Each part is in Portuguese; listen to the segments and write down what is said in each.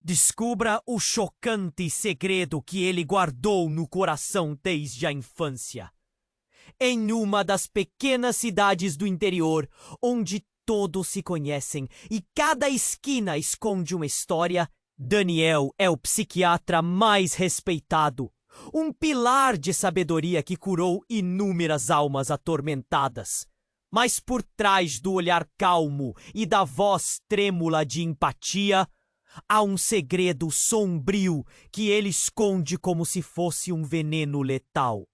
Descubra o chocante segredo que ele guardou no coração desde a infância. Em uma das pequenas cidades do interior, onde todos se conhecem e cada esquina esconde uma história, Daniel é o psiquiatra mais respeitado, um pilar de sabedoria que curou inúmeras almas atormentadas. Mas por trás do olhar calmo e da voz trêmula de empatia, há um segredo sombrio que ele esconde como se fosse um veneno letal.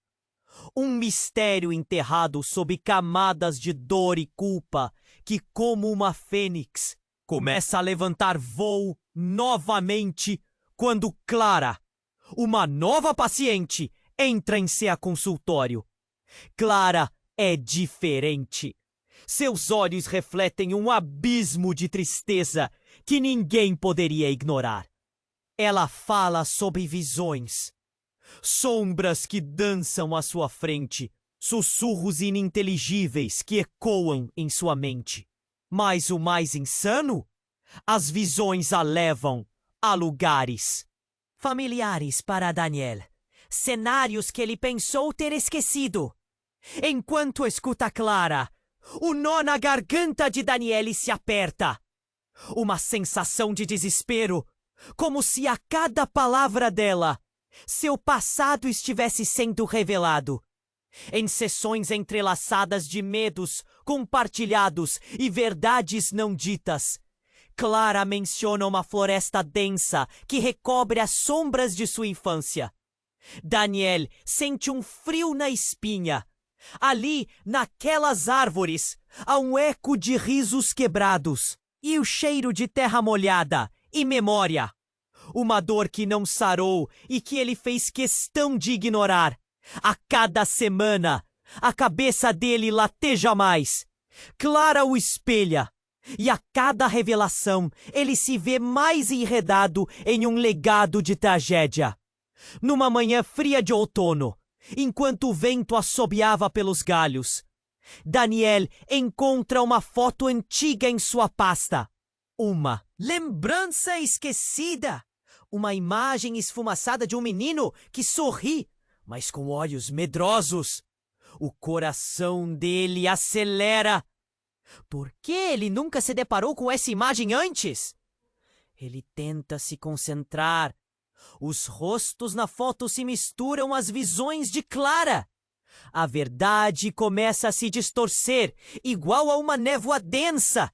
Um mistério enterrado sob camadas de dor e culpa que, como uma fênix, começa a levantar voo novamente quando Clara, uma nova paciente, entra em seu consultório. Clara é diferente. Seus olhos refletem um abismo de tristeza que ninguém poderia ignorar. Ela fala sobre visões, sombras que dançam à sua frente, sussurros ininteligíveis que ecoam em sua mente. Mas o mais insano? As visões a levam a lugares familiares para Daniel, cenários que ele pensou ter esquecido. Enquanto escuta Clara, o nó na garganta de Daniele se aperta. Uma sensação de desespero, como se a cada palavra dela, seu passado estivesse sendo revelado. Em sessões entrelaçadas de medos compartilhados e verdades não ditas, Clara menciona uma floresta densa que recobre as sombras de sua infância. Daniel sente um frio na espinha. Ali, naquelas árvores, há um eco de risos quebrados e o cheiro de terra molhada e memória. Uma dor que não sarou e que ele fez questão de ignorar. A cada semana, a cabeça dele lateja mais. Clara o espelha. E a cada revelação, ele se vê mais enredado em um legado de tragédia. Numa manhã fria de outono, enquanto o vento assobiava pelos galhos, Daniel encontra uma foto antiga em sua pasta. Uma lembrança esquecida. Uma imagem esfumaçada de um menino que sorri, mas com olhos medrosos. O coração dele acelera. Por que ele nunca se deparou com essa imagem antes? Ele tenta se concentrar. Os rostos na foto se misturam às visões de Clara. A verdade começa a se distorcer, igual a uma névoa densa.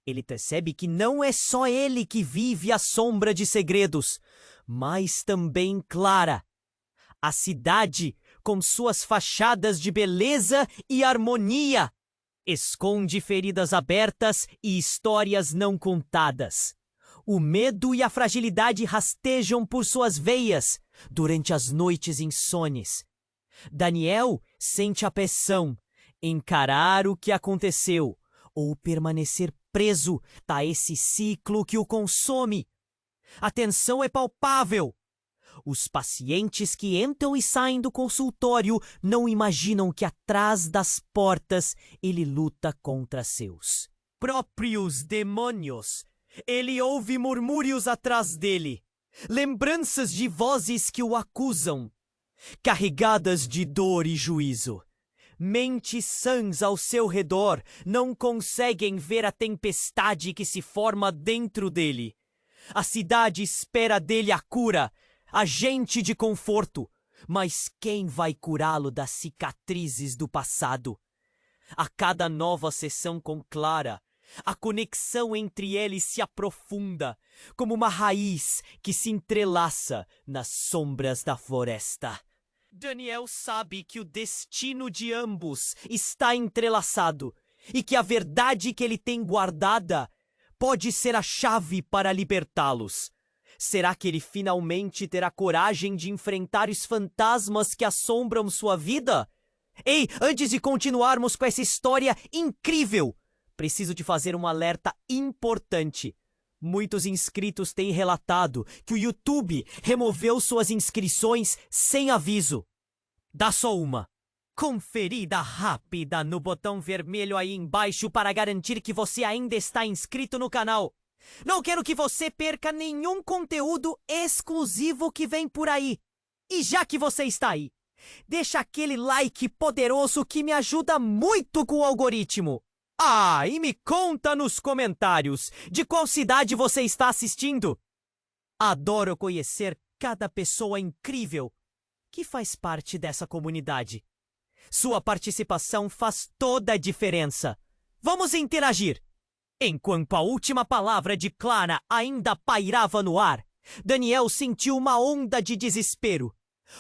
Ele percebe que não é só ele que vive à sombra de segredos, mas também Clara. A cidade, com suas fachadas de beleza e harmonia, esconde feridas abertas e histórias não contadas. O medo e a fragilidade rastejam por suas veias durante as noites insones. Daniel sente a pressão, encarar o que aconteceu ou permanecer preso a esse ciclo que o consome. A tensão é palpável. Os pacientes que entram e saem do consultório não imaginam que atrás das portas ele luta contra seus próprios demônios. Ele ouve murmúrios atrás dele, lembranças de vozes que o acusam, carregadas de dor e juízo. Mentes sãs ao seu redor não conseguem ver a tempestade que se forma dentro dele. A cidade espera dele a cura, agente de conforto, mas quem vai curá-lo das cicatrizes do passado? A cada nova sessão com Clara, a conexão entre eles se aprofunda, como uma raiz que se entrelaça nas sombras da floresta. Daniel sabe que o destino de ambos está entrelaçado e que a verdade que ele tem guardada pode ser a chave para libertá-los. Será que ele finalmente terá coragem de enfrentar os fantasmas que assombram sua vida? Ei, antes de continuarmos com essa história incrível, preciso te fazer um alerta importante. Muitos inscritos têm relatado que o YouTube removeu suas inscrições sem aviso. Dá só uma conferida rápida no botão vermelho aí embaixo para garantir que você ainda está inscrito no canal. Não quero que você perca nenhum conteúdo exclusivo que vem por aí. E já que você está aí, deixa aquele like poderoso que me ajuda muito com o algoritmo. Ah, e me conta nos comentários de qual cidade você está assistindo. Adoro conhecer cada pessoa incrível que faz parte dessa comunidade. Sua participação faz toda a diferença. Vamos interagir. Enquanto a última palavra de Clara ainda pairava no ar, Daniel sentiu uma onda de desespero.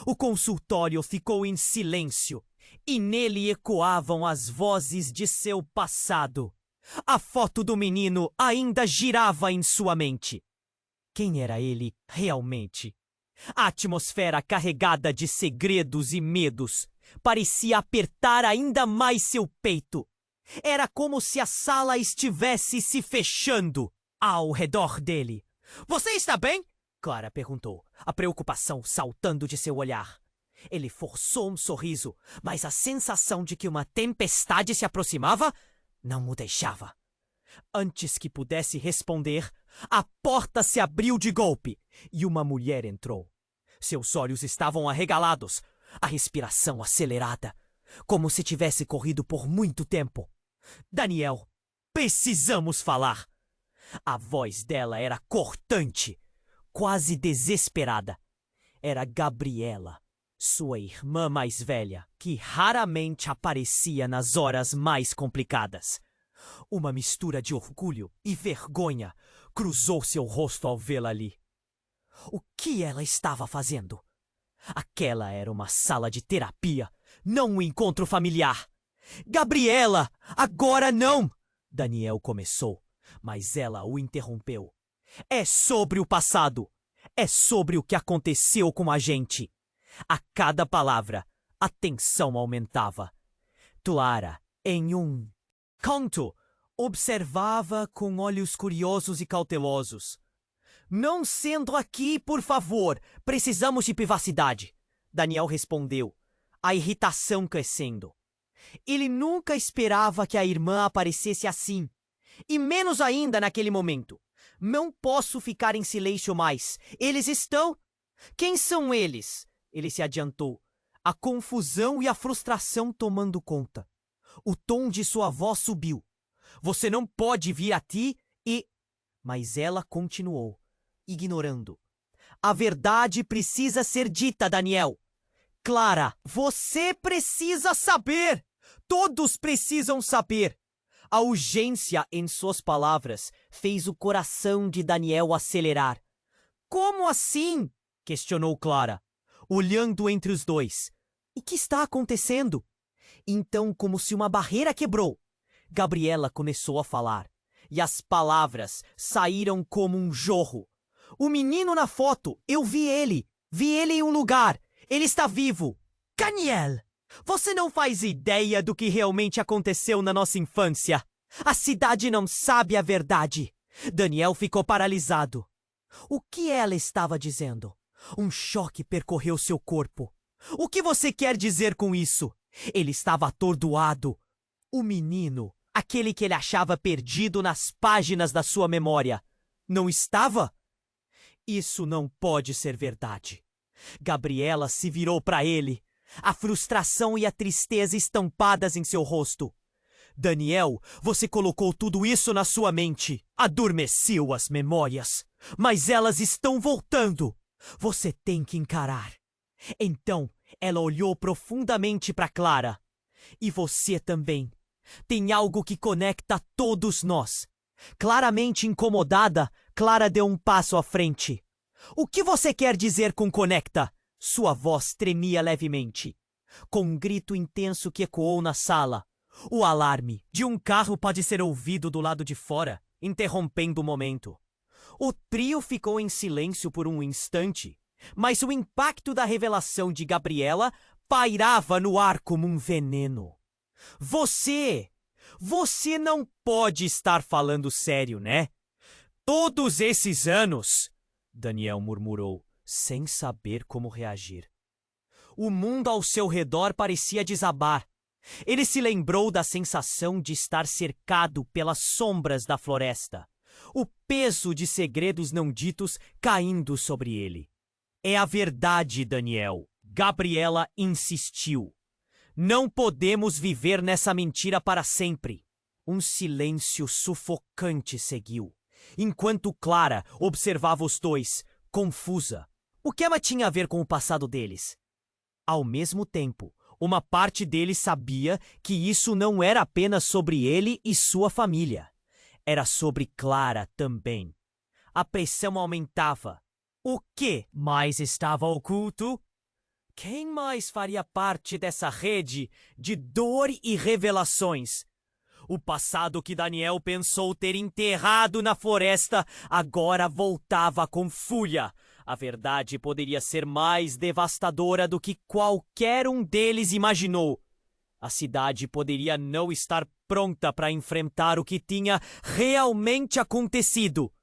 O consultório ficou em silêncio e nele ecoavam as vozes de seu passado. A foto do menino ainda girava em sua mente. Quem era ele realmente? A atmosfera carregada de segredos e medos parecia apertar ainda mais seu peito. Era como se a sala estivesse se fechando ao redor dele. Você está bem? Clara perguntou, a preocupação saltando de seu olhar. Ele forçou um sorriso, mas a sensação de que uma tempestade se aproximava não o deixava. Antes que pudesse responder, a porta se abriu de golpe e uma mulher entrou. Seus olhos estavam arregalados, a respiração acelerada, como se tivesse corrido por muito tempo. Daniel, precisamos falar. A voz dela era cortante, quase desesperada. Era Gabriela, sua irmã mais velha, que raramente aparecia nas horas mais complicadas. Uma mistura de orgulho e vergonha cruzou seu rosto ao vê-la ali. O que ela estava fazendo? Aquela era uma sala de terapia, não um encontro familiar. Gabriela, agora não! Daniel começou, mas ela o interrompeu. É sobre o passado. É sobre o que aconteceu com a gente. A cada palavra, a tensão aumentava. Clara, em um canto, observava com olhos curiosos e cautelosos. Não sendo aqui, por favor, precisamos de privacidade. Daniel respondeu, a irritação crescendo. Ele nunca esperava que a irmã aparecesse assim, e menos ainda naquele momento. Não posso ficar em silêncio mais. Eles estão... Quem são eles? Ele se adiantou, a confusão e a frustração tomando conta. O tom de sua voz subiu. Você não pode vir aqui e... Mas ela continuou, ignorando. A verdade precisa ser dita, Daniel. Clara, você precisa saber! Todos precisam saber! A urgência em suas palavras fez o coração de Daniel acelerar. Como assim? Questionou Clara, olhando entre os dois. O que está acontecendo? Então, como se uma barreira quebrou, Gabriela começou a falar, e as palavras saíram como um jorro. O menino na foto, eu vi ele em um lugar, ele está vivo. Daniel, você não faz ideia do que realmente aconteceu na nossa infância. A cidade não sabe a verdade. Daniel ficou paralisado. O que ela estava dizendo? Um choque percorreu seu corpo. O que você quer dizer com isso? Ele estava atordoado. O menino, aquele que ele achava perdido nas páginas da sua memória, não estava? Isso não pode ser verdade. Gabriela se virou para ele, a frustração e a tristeza estampadas em seu rosto. Daniel, você colocou tudo isso na sua mente. Adormeceu as memórias, mas elas estão voltando. Você tem que encarar. Então, ela olhou profundamente para Clara. E você também. Tem algo que conecta todos nós. Claramente incomodada, Clara deu um passo à frente. O que você quer dizer com conecta? Sua voz tremia levemente. Com um grito intenso que ecoou na sala, o alarme de um carro pode ser ouvido do lado de fora, interrompendo o momento. O trio ficou em silêncio por um instante, mas o impacto da revelação de Gabriela pairava no ar como um veneno. Você não pode estar falando sério, né? Todos esses anos, Daniel murmurou, sem saber como reagir. O mundo ao seu redor parecia desabar. Ele se lembrou da sensação de estar cercado pelas sombras da floresta, o peso de segredos não ditos caindo sobre ele. É a verdade, Daniel. Gabriela insistiu. Não podemos viver nessa mentira para sempre. Um silêncio sufocante seguiu, enquanto Clara observava os dois, confusa. O que ela tinha a ver com o passado deles? Ao mesmo tempo, uma parte deles sabia que isso não era apenas sobre ele e sua família. Era sobre Clara também. A pressão aumentava. O que mais estava oculto? Quem mais faria parte dessa rede de dor e revelações? O passado que Daniel pensou ter enterrado na floresta agora voltava com fúria. A verdade poderia ser mais devastadora do que qualquer um deles imaginou. A cidade poderia não estar pronta para enfrentar o que tinha realmente acontecido.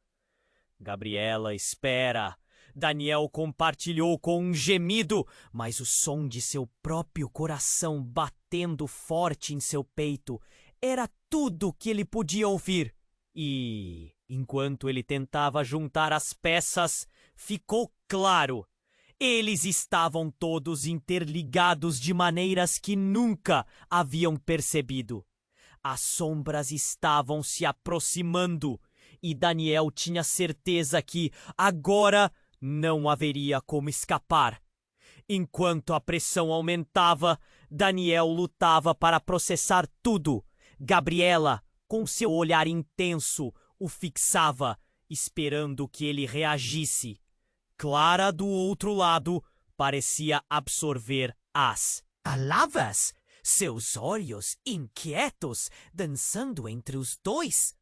Gabriela, espera. Daniel compartilhou com um gemido, mas o som de seu próprio coração batendo forte em seu peito era tudo que ele podia ouvir. E, enquanto ele tentava juntar as peças, ficou claro. Eles estavam todos interligados de maneiras que nunca haviam percebido. As sombras estavam se aproximando e Daniel tinha certeza que, agora, não haveria como escapar. Enquanto a pressão aumentava, Daniel lutava para processar tudo. Gabriela, com seu olhar intenso, o fixava, esperando que ele reagisse. Clara, do outro lado, parecia absorver as palavras, seus olhos inquietos dançando entre os dois.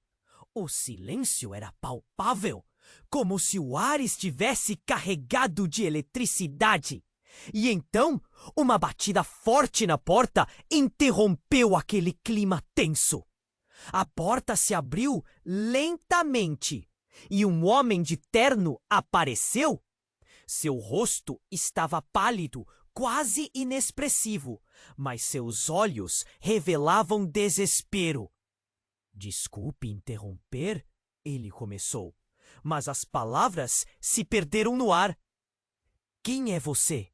O silêncio era palpável, como se o ar estivesse carregado de eletricidade. E então, uma batida forte na porta interrompeu aquele clima tenso. A porta se abriu lentamente e um homem de terno apareceu. Seu rosto estava pálido, quase inexpressivo, mas seus olhos revelavam desespero. Desculpe interromper, ele começou, mas as palavras se perderam no ar. Quem é você?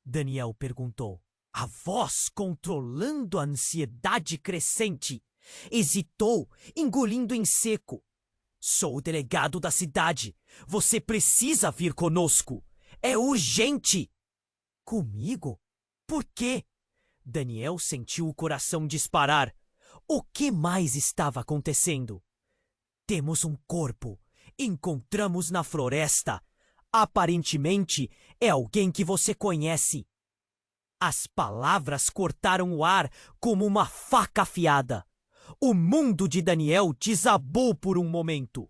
Daniel perguntou, a voz controlando a ansiedade crescente. Hesitou, engolindo em seco. Sou o delegado da cidade. Você precisa vir conosco. É urgente. Comigo? Por quê? Daniel sentiu o coração disparar. O que mais estava acontecendo? Temos um corpo. Encontramos na floresta. Aparentemente, é alguém que você conhece. As palavras cortaram o ar como uma faca afiada. O mundo de Daniel desabou por um momento.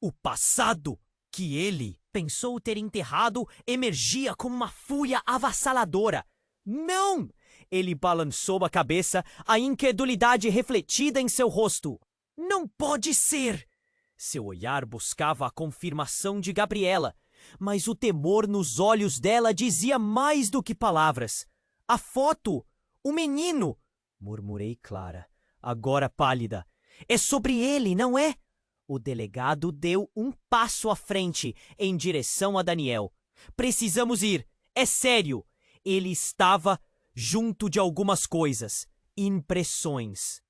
O passado, que ele pensou ter enterrado, emergia como uma fúria avassaladora. Não! Ele balançou a cabeça, a incredulidade refletida em seu rosto. Não pode ser! Seu olhar buscava a confirmação de Gabriela, mas o temor nos olhos dela dizia mais do que palavras. A foto! O menino! Murmurei Clara, agora pálida. É sobre ele, não é? O delegado deu um passo à frente, em direção a Daniel. Precisamos ir. É sério. Ele estava junto de algumas coisas. Impressões.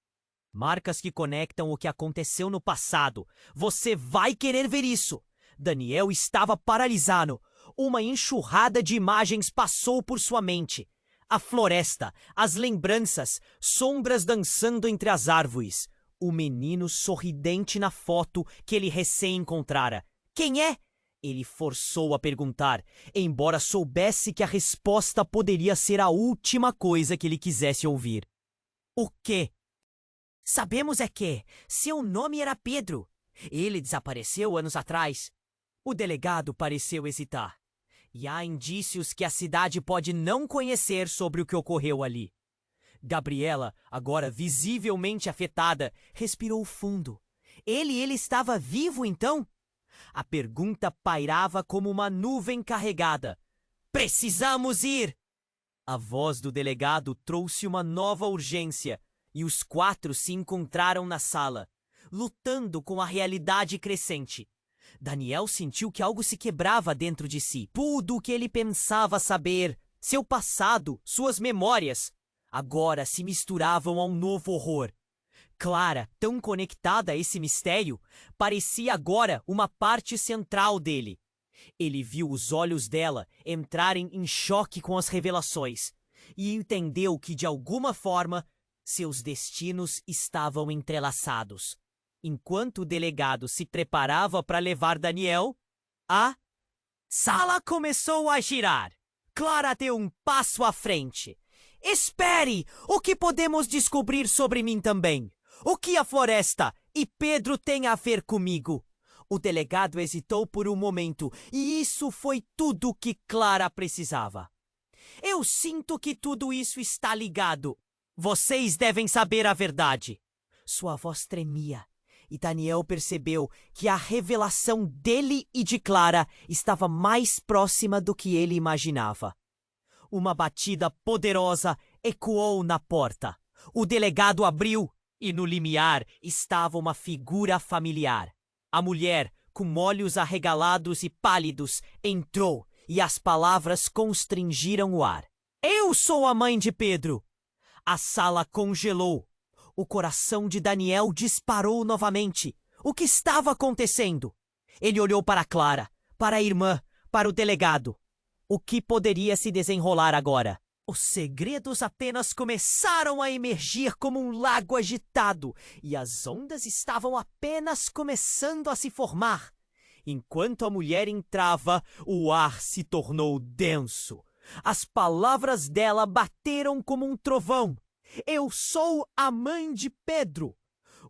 Marcas que conectam o que aconteceu no passado. Você vai querer ver isso. Daniel estava paralisado. Uma enxurrada de imagens passou por sua mente. A floresta, as lembranças, sombras dançando entre as árvores. O menino sorridente na foto que ele recém encontrara. Quem é? Ele forçou a perguntar, embora soubesse que a resposta poderia ser a última coisa que ele quisesse ouvir. O quê? Sabemos é que seu nome era Pedro. Ele desapareceu anos atrás. O delegado pareceu hesitar. E há indícios que a cidade pode não conhecer sobre o que ocorreu ali. Gabriela, agora visivelmente afetada, respirou fundo. Ele estava vivo, então? A pergunta pairava como uma nuvem carregada. Precisamos ir! A voz do delegado trouxe uma nova urgência, e os quatro se encontraram na sala. lutando com a realidade crescente. Daniel sentiu que algo se quebrava dentro de si. Tudo o que ele pensava saber, seu passado, suas memórias, agora se misturavam a um novo horror. Clara, tão conectada a esse mistério, parecia agora uma parte central dele. Ele viu os olhos dela entrarem em choque com as revelações e entendeu que, de alguma forma, seus destinos estavam entrelaçados. Enquanto o delegado se preparava para levar Daniel, a sala começou a girar. Clara deu um passo à frente. Espere! O que podemos descobrir sobre mim também? O que a floresta e Pedro têm a ver comigo? O delegado hesitou por um momento, e isso foi tudo que Clara precisava. Eu sinto que tudo isso está ligado. Vocês devem saber a verdade. Sua voz tremia, e Daniel percebeu que a revelação dele e de Clara estava mais próxima do que ele imaginava. Uma batida poderosa ecoou na porta. O delegado abriu, e no limiar estava uma figura familiar. A mulher, com olhos arregalados e pálidos, entrou, e as palavras constringiram o ar. Eu sou a mãe de Pedro. A sala congelou. O coração de Daniel disparou novamente. O que estava acontecendo? Ele olhou para Clara, para a irmã, para o delegado. O que poderia se desenrolar agora? Os segredos apenas começaram a emergir como um lago agitado, e as ondas estavam apenas começando a se formar. Enquanto a mulher entrava, o ar se tornou denso. As palavras dela bateram como um trovão. Eu sou a mãe de Pedro.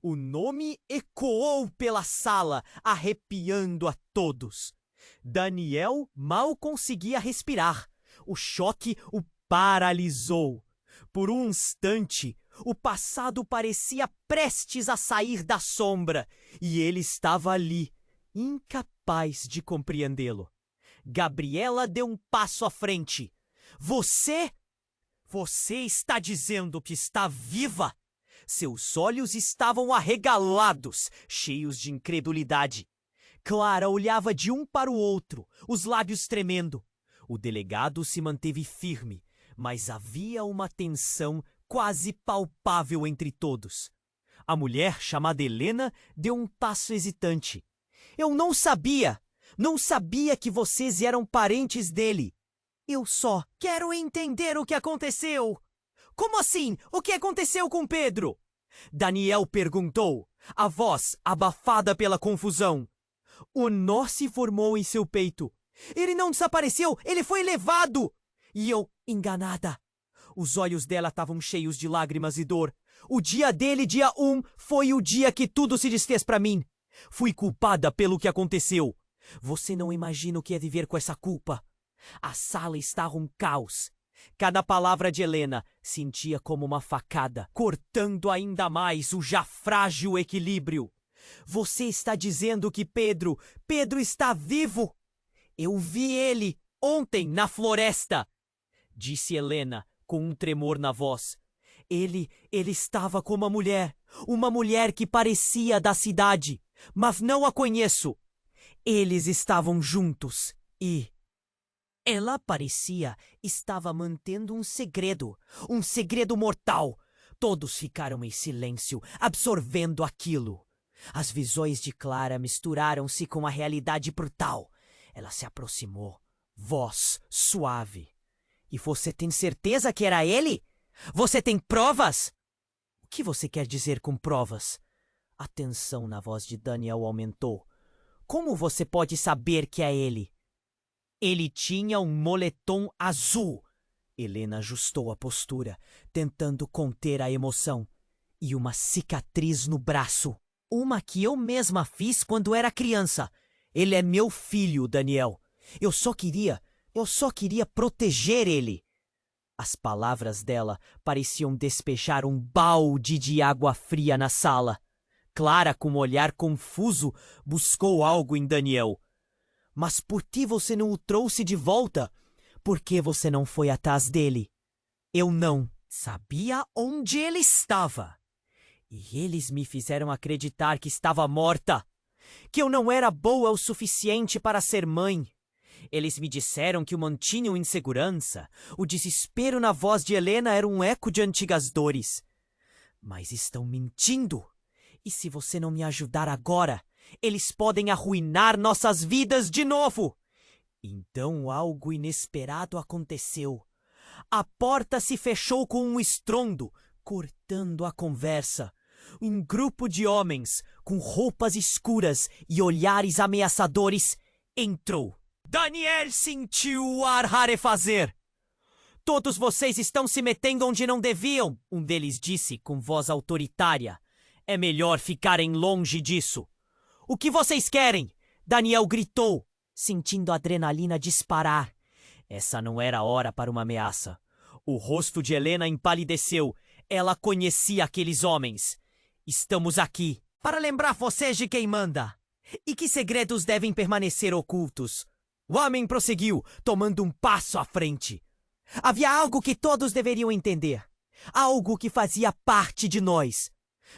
O nome ecoou pela sala, arrepiando a todos. Daniel mal conseguia respirar. O choque o paralisou. Por um instante, o passado parecia prestes a sair da sombra, e ele estava ali, incapaz de compreendê-lo. Gabriela deu um passo à frente. Você está dizendo que está viva? Seus olhos estavam arregalados, cheios de incredulidade. Clara olhava de um para o outro, os lábios tremendo. O delegado se manteve firme, mas havia uma tensão quase palpável entre todos. A mulher, chamada Helena, deu um passo hesitante. Eu não sabia que vocês eram parentes dele. Eu só quero entender o que aconteceu. Como assim? O que aconteceu com Pedro? Daniel perguntou, a voz abafada pela confusão. O nó se formou em seu peito. Ele não desapareceu, ele foi levado! E eu, enganada. Os olhos dela estavam cheios de lágrimas e dor. O dia dele, dia 1, foi o dia que tudo se desfez para mim. Fui culpada pelo que aconteceu. Você não imagina o que é viver com essa culpa. A sala estava um caos. Cada palavra de Helena sentia como uma facada, cortando ainda mais o já frágil equilíbrio. Você está dizendo que Pedro está vivo? Eu vi ele ontem na floresta, disse Helena com um tremor na voz. Ele estava com uma mulher que parecia da cidade, mas não a conheço. Eles estavam juntos e ela parecia estava mantendo um segredo mortal. Todos ficaram em silêncio, absorvendo aquilo. As visões de Clara misturaram-se com a realidade brutal. Ela se aproximou, voz suave. E você tem certeza que era ele? Você tem provas? O que você quer dizer com provas? A tensão na voz de Daniel aumentou. Como você pode saber que é ele? Ele tinha um moletom azul. Helena ajustou a postura, tentando conter a emoção. E uma cicatriz no braço. Uma que eu mesma fiz quando era criança. Ele é meu filho, Daniel. Eu só queria proteger ele. As palavras dela pareciam despejar um balde de água fria na sala. Clara, com um olhar confuso, buscou algo em Daniel. Mas por que você não o trouxe de volta? Por que você não foi atrás dele? Eu não sabia onde ele estava. E eles me fizeram acreditar que estava morta, que eu não era boa o suficiente para ser mãe. Eles me disseram que o mantinham em segurança. O desespero na voz de Helena era um eco de antigas dores. Mas estão mentindo. E se você não me ajudar agora, eles podem arruinar nossas vidas de novo. Então algo inesperado aconteceu. A porta se fechou com um estrondo, cortando a conversa. Um grupo de homens, com roupas escuras e olhares ameaçadores, entrou. Daniel sentiu o ar rarefazer. Todos vocês estão se metendo onde não deviam, um deles disse com voz autoritária. É melhor ficarem longe disso. O que vocês querem? Daniel gritou, sentindo a adrenalina disparar. Essa não era a hora para uma ameaça. O rosto de Helena empalideceu. Ela conhecia aqueles homens. Estamos aqui para lembrar vocês de quem manda e que segredos devem permanecer ocultos. O homem prosseguiu, tomando um passo à frente. Havia algo que todos deveriam entender. Algo que fazia parte de nós.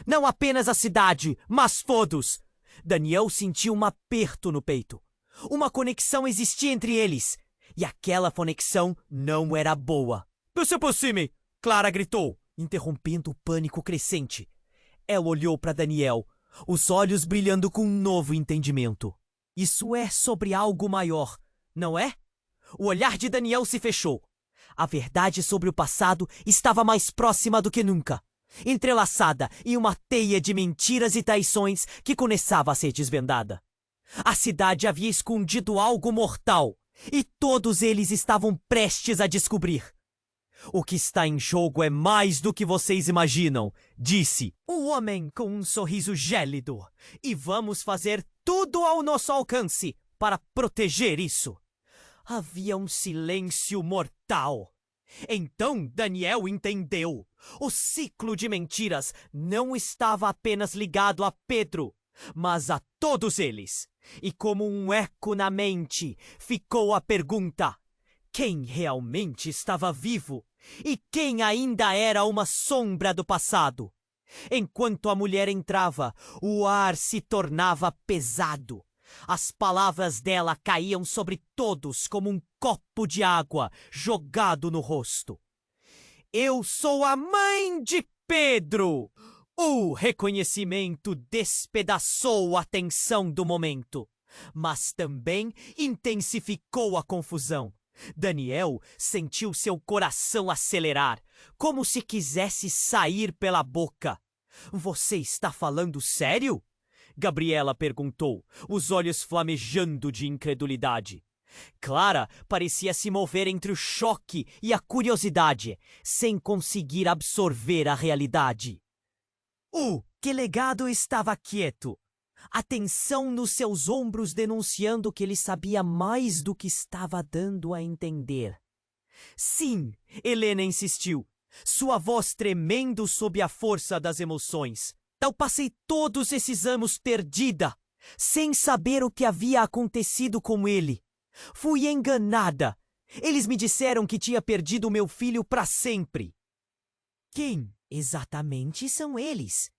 Não apenas a cidade, mas todos. Daniel sentiu um aperto no peito. Uma conexão existia entre eles. E aquela conexão não era boa. "Não se aproxime!" Clara gritou, interrompendo o pânico crescente. Ela olhou para Daniel, os olhos brilhando com um novo entendimento. Isso é sobre algo maior, não é? O olhar de Daniel se fechou. A verdade sobre o passado estava mais próxima do que nunca, entrelaçada em uma teia de mentiras e traições que começava a ser desvendada. A cidade havia escondido algo mortal, e todos eles estavam prestes a descobrir. "O que está em jogo é mais do que vocês imaginam", disse o homem com um sorriso gélido. "E vamos fazer tudo ao nosso alcance para proteger isso." Havia um silêncio mortal. Então Daniel entendeu. O ciclo de mentiras não estava apenas ligado a Pedro, mas a todos eles. E como um eco na mente, ficou a pergunta: quem realmente estava vivo? E quem ainda era uma sombra do passado? Enquanto a mulher entrava, o ar se tornava pesado. As palavras dela caíam sobre todos como um copo de água jogado no rosto. "Eu sou a mãe de Pedro!" O reconhecimento despedaçou a tensão do momento, mas também intensificou a confusão. Daniel sentiu seu coração acelerar, como se quisesse sair pela boca. "Você está falando sério?" Gabriela perguntou, os olhos flamejando de incredulidade. Clara parecia se mover entre o choque e a curiosidade, sem conseguir absorver a realidade. O delegado estava quieto, a tensão nos seus ombros denunciando que ele sabia mais do que estava dando a entender. "Sim", Helena insistiu, sua voz tremendo sob a força das emoções. "Eu passei todos esses anos perdida, sem saber o que havia acontecido com ele. Fui enganada. Eles me disseram que tinha perdido meu filho para sempre." "Quem exatamente são eles?"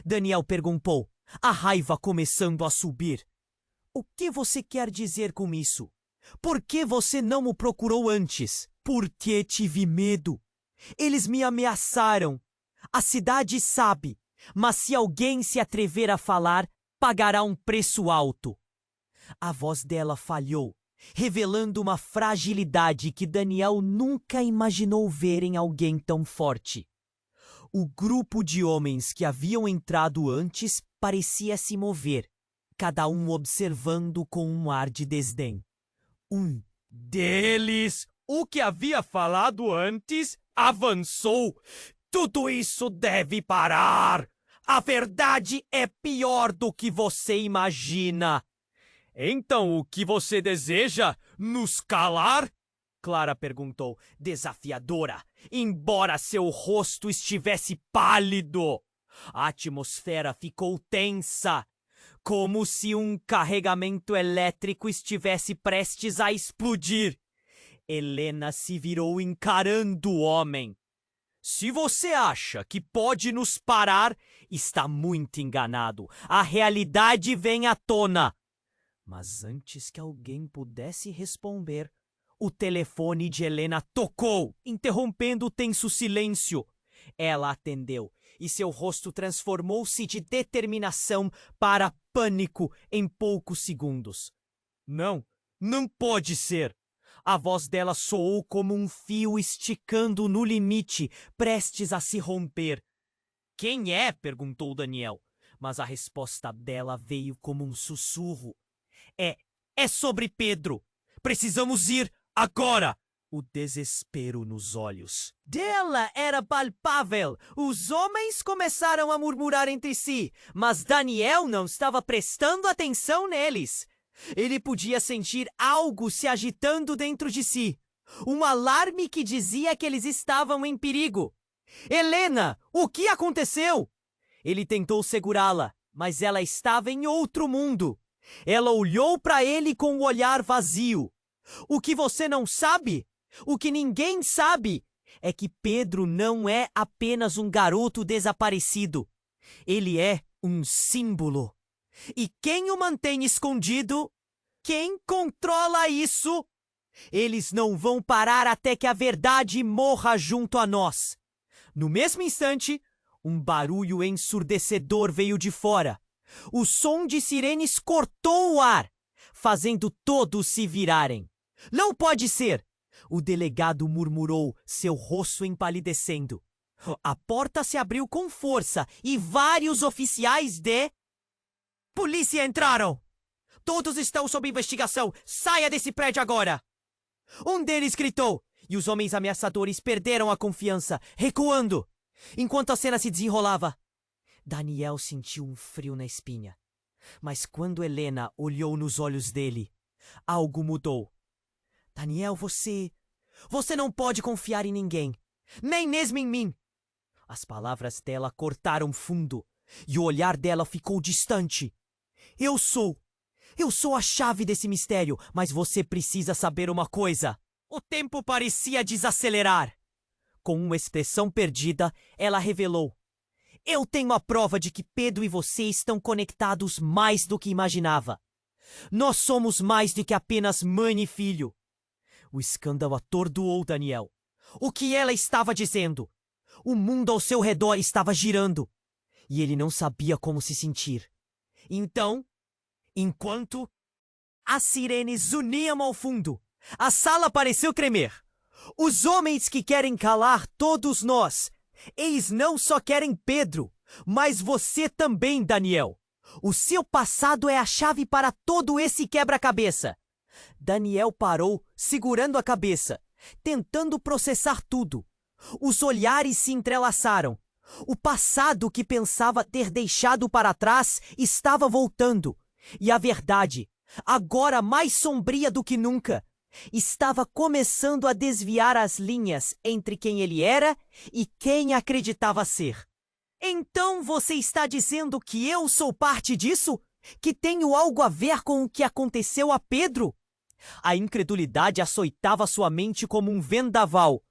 Daniel perguntou, a raiva começando a subir. "O que você quer dizer com isso? Por que você não me procurou antes?" "Porque tive medo. Eles me ameaçaram. A cidade sabe, mas se alguém se atrever a falar, pagará um preço alto." A voz dela falhou, revelando uma fragilidade que Daniel nunca imaginou ver em alguém tão forte. O grupo de homens que haviam entrado antes parecia se mover, cada um observando com um ar de desdém. Um deles, o que havia falado antes, avançou. "Tudo isso deve parar! A verdade é pior do que você imagina." "Então o que você deseja? Nos calar?" Clara perguntou, desafiadora, embora seu rosto estivesse pálido. A atmosfera ficou tensa, como se um carregamento elétrico estivesse prestes a explodir. Helena se virou encarando o homem. "Se você acha que pode nos parar, Está muito enganado. A realidade vem à tona. Mas antes que alguém pudesse responder, o telefone de Helena tocou, interrompendo o tenso silêncio. Ela atendeu e seu rosto transformou-se de determinação para pânico em poucos segundos. Não, não pode ser! A voz dela soou como um fio esticando no limite, prestes a se romper. Quem é? Perguntou Daniel, mas a resposta dela veio como um sussurro. É sobre Pedro. Precisamos ir agora! O desespero nos olhos dela era palpável. Os homens começaram a murmurar entre si, mas Daniel não estava prestando atenção neles. Ele podia sentir algo se agitando dentro de si. Um alarme que dizia que eles estavam em perigo. Helena, o que aconteceu? Ele tentou segurá-la, mas ela estava em outro mundo. Ela olhou para ele com o olhar vazio. O que você não sabe, o que ninguém sabe, é que Pedro não é apenas um garoto desaparecido. Ele é um símbolo. E quem o mantém escondido? Quem controla isso? Eles não vão parar até que a verdade morra junto a nós. No mesmo instante, um barulho ensurdecedor veio de fora. O som de sirenes cortou o ar, fazendo todos se virarem. Não pode ser! O delegado murmurou, seu rosto empalidecendo. A porta se abriu com força e vários oficiais de polícia entraram! Todos estão sob investigação! Saia desse prédio agora! Um deles gritou, e os homens ameaçadores perderam a confiança, recuando. Enquanto a cena se desenrolava, Daniel sentiu um frio na espinha. Mas quando Helena olhou nos olhos dele, algo mudou. Daniel, você não pode confiar em ninguém, nem mesmo em mim. As palavras dela cortaram fundo, e o olhar dela ficou distante. Eu sou a chave desse mistério, mas você precisa saber uma coisa. O tempo parecia desacelerar. Com uma expressão perdida, ela revelou. Eu tenho a prova de que Pedro e você estão conectados mais do que imaginava. Nós somos mais do que apenas mãe e filho. O escândalo atordoou Daniel. O que ela estava dizendo? O mundo ao seu redor estava girando. E ele não sabia como se sentir. Então, enquanto as sirenes zuniam ao fundo, a sala pareceu tremer. Os homens que querem calar todos nós, eles não só querem Pedro, mas você também, Daniel. O seu passado é a chave para todo esse quebra-cabeça. Daniel parou, segurando a cabeça, tentando processar tudo. Os olhares se entrelaçaram. O passado que pensava ter deixado para trás estava voltando. E a verdade, agora mais sombria do que nunca, estava começando a desviar as linhas entre quem ele era e quem acreditava ser. Então você está dizendo que eu sou parte disso? Que tenho algo a ver com o que aconteceu a Pedro? A incredulidade açoitava sua mente como um vendaval.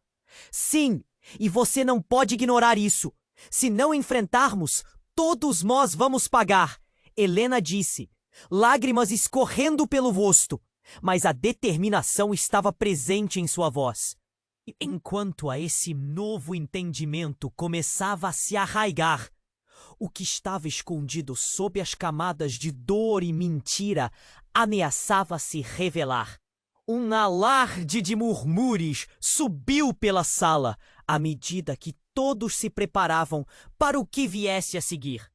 Sim, e você não pode ignorar isso. Se não enfrentarmos, todos nós vamos pagar. Helena disse, lágrimas escorrendo pelo rosto, mas a determinação estava presente em sua voz. Enquanto a esse novo entendimento começava a se arraigar, o que estava escondido sob as camadas de dor e mentira ameaçava se revelar. Um alarde de murmúrios subiu pela sala à medida que todos se preparavam para o que viesse a seguir.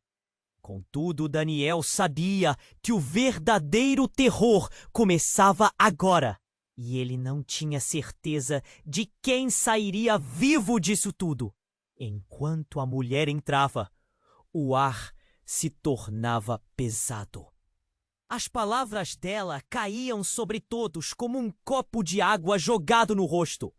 Contudo, Daniel sabia que o verdadeiro terror começava agora. E ele não tinha certeza de quem sairia vivo disso tudo. Enquanto a mulher entrava, o ar se tornava pesado. As palavras dela caíam sobre todos como um copo de água jogado no rosto.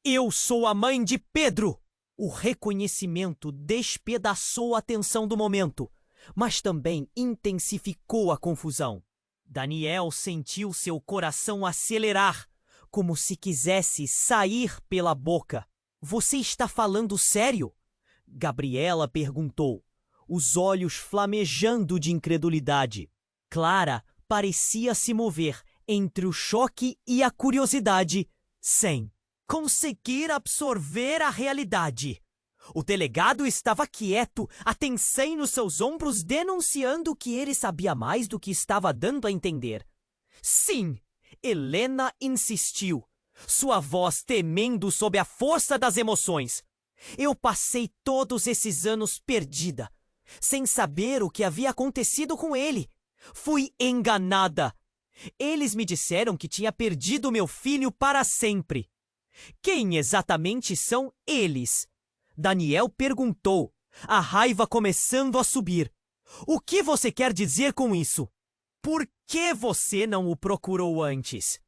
Eu sou a mãe de Pedro! O reconhecimento despedaçou a tensão do momento, mas também intensificou a confusão. Daniel sentiu seu coração acelerar, como se quisesse sair pela boca. Você está falando sério? Gabriela perguntou. os olhos flamejando de incredulidade. Clara parecia se mover entre o choque e a curiosidade, sem conseguir absorver a realidade. O delegado estava quieto, a tensão nos seus ombros, denunciando que ele sabia mais do que estava dando a entender. Sim, Helena insistiu, sua voz tremendo sob a força das emoções. Eu passei todos esses anos perdida, sem saber o que havia acontecido com ele. Fui enganada. Eles me disseram que tinha perdido meu filho para sempre. Quem exatamente são eles? Daniel perguntou, a raiva começando a subir. O que você quer dizer com isso? Por que você não o procurou antes?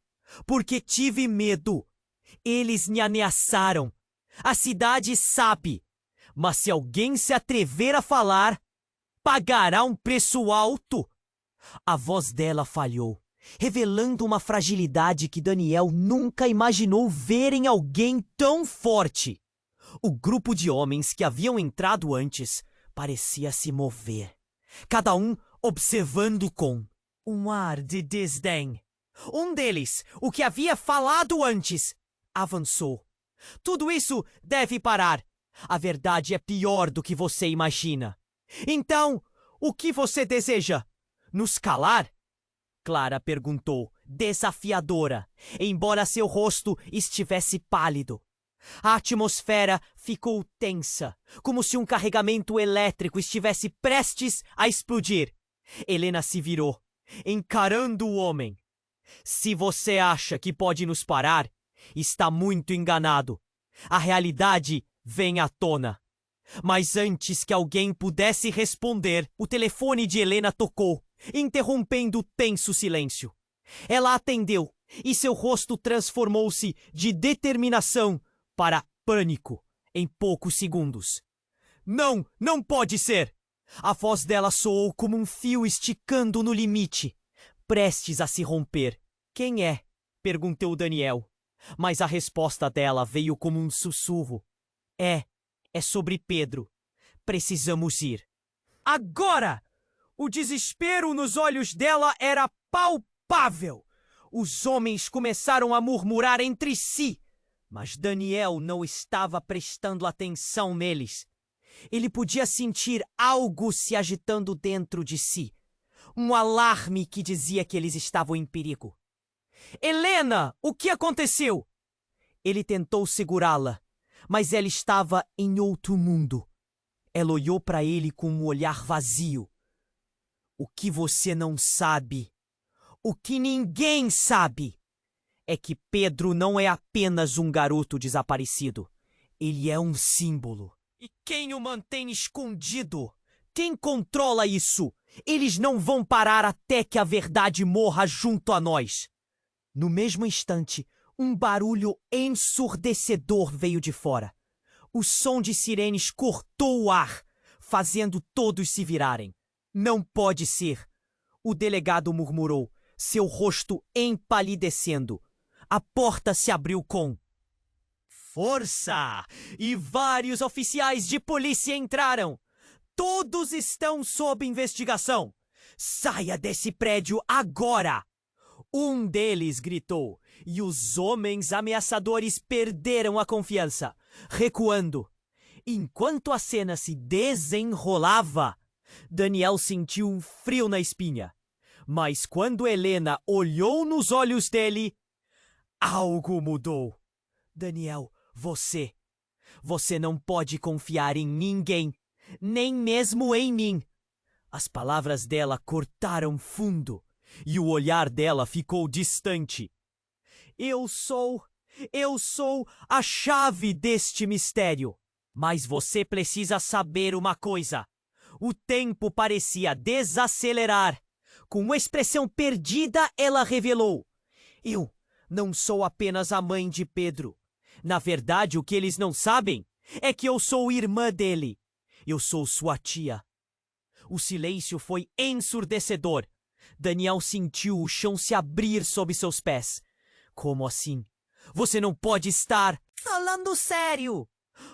Porque tive medo. Eles me ameaçaram. A cidade sabe. Mas se alguém se atrever a falar, pagará um preço alto. A voz dela falhou, revelando uma fragilidade que Daniel nunca imaginou ver em alguém tão forte. O grupo de homens que haviam entrado antes parecia se mover, cada um observando com um ar de desdém. Um deles, o que havia falado antes, avançou. Tudo isso deve parar. A verdade é pior do que você imagina. Então, o que você deseja? Nos calar? Clara perguntou, desafiadora, embora seu rosto estivesse pálido. A atmosfera ficou tensa, como se um carregamento elétrico estivesse prestes a explodir. Helena se virou, encarando o homem. Se você acha que pode nos parar, está muito enganado. A realidade vem à tona. Mas antes que alguém pudesse responder, o telefone de Helena tocou, interrompendo o tenso silêncio. Ela atendeu e seu rosto transformou-se de determinação para pânico em poucos segundos. Não, não pode ser! A voz dela soou como um fio esticando no limite, prestes a se romper. Quem é? Perguntou Daniel, mas a resposta dela veio como um sussurro. É sobre Pedro. Precisamos ir. Agora! O desespero nos olhos dela era palpável. Os homens começaram a murmurar entre si, mas Daniel não estava prestando atenção neles. Ele podia sentir algo se agitando dentro de si. Um alarme que dizia que eles estavam em perigo. Helena, o que aconteceu? Ele tentou segurá-la, mas ela estava em outro mundo. Ela olhou para ele com um olhar vazio. O que você não sabe, o que ninguém sabe, é que Pedro não é apenas um garoto desaparecido. Ele é um símbolo. E quem o mantém escondido? Quem controla isso? Eles não vão parar até que a verdade morra junto a nós. No mesmo instante, um barulho ensurdecedor veio de fora. O som de sirenes cortou o ar, fazendo todos se virarem. Não pode ser. O delegado murmurou, seu rosto empalidecendo. A porta se abriu com força! E vários oficiais de polícia entraram. Todos estão sob investigação. Saia desse prédio agora! Um deles gritou, e os homens ameaçadores perderam a confiança, recuando. Enquanto a cena se desenrolava, Daniel sentiu um frio na espinha. Mas quando Helena olhou nos olhos dele, algo mudou. Daniel, você não pode confiar em ninguém, nem mesmo em mim. As palavras dela cortaram fundo e o olhar dela ficou distante. Eu sou a chave deste mistério. Mas você precisa saber uma coisa. O tempo parecia desacelerar. Com uma expressão perdida, ela revelou: eu não sou apenas a mãe de Pedro. Na verdade, o que eles não sabem é que eu sou irmã dele. Eu sou sua tia. O silêncio foi ensurdecedor. Daniel sentiu o chão se abrir sob seus pés. Como assim? Você não pode estar falando sério.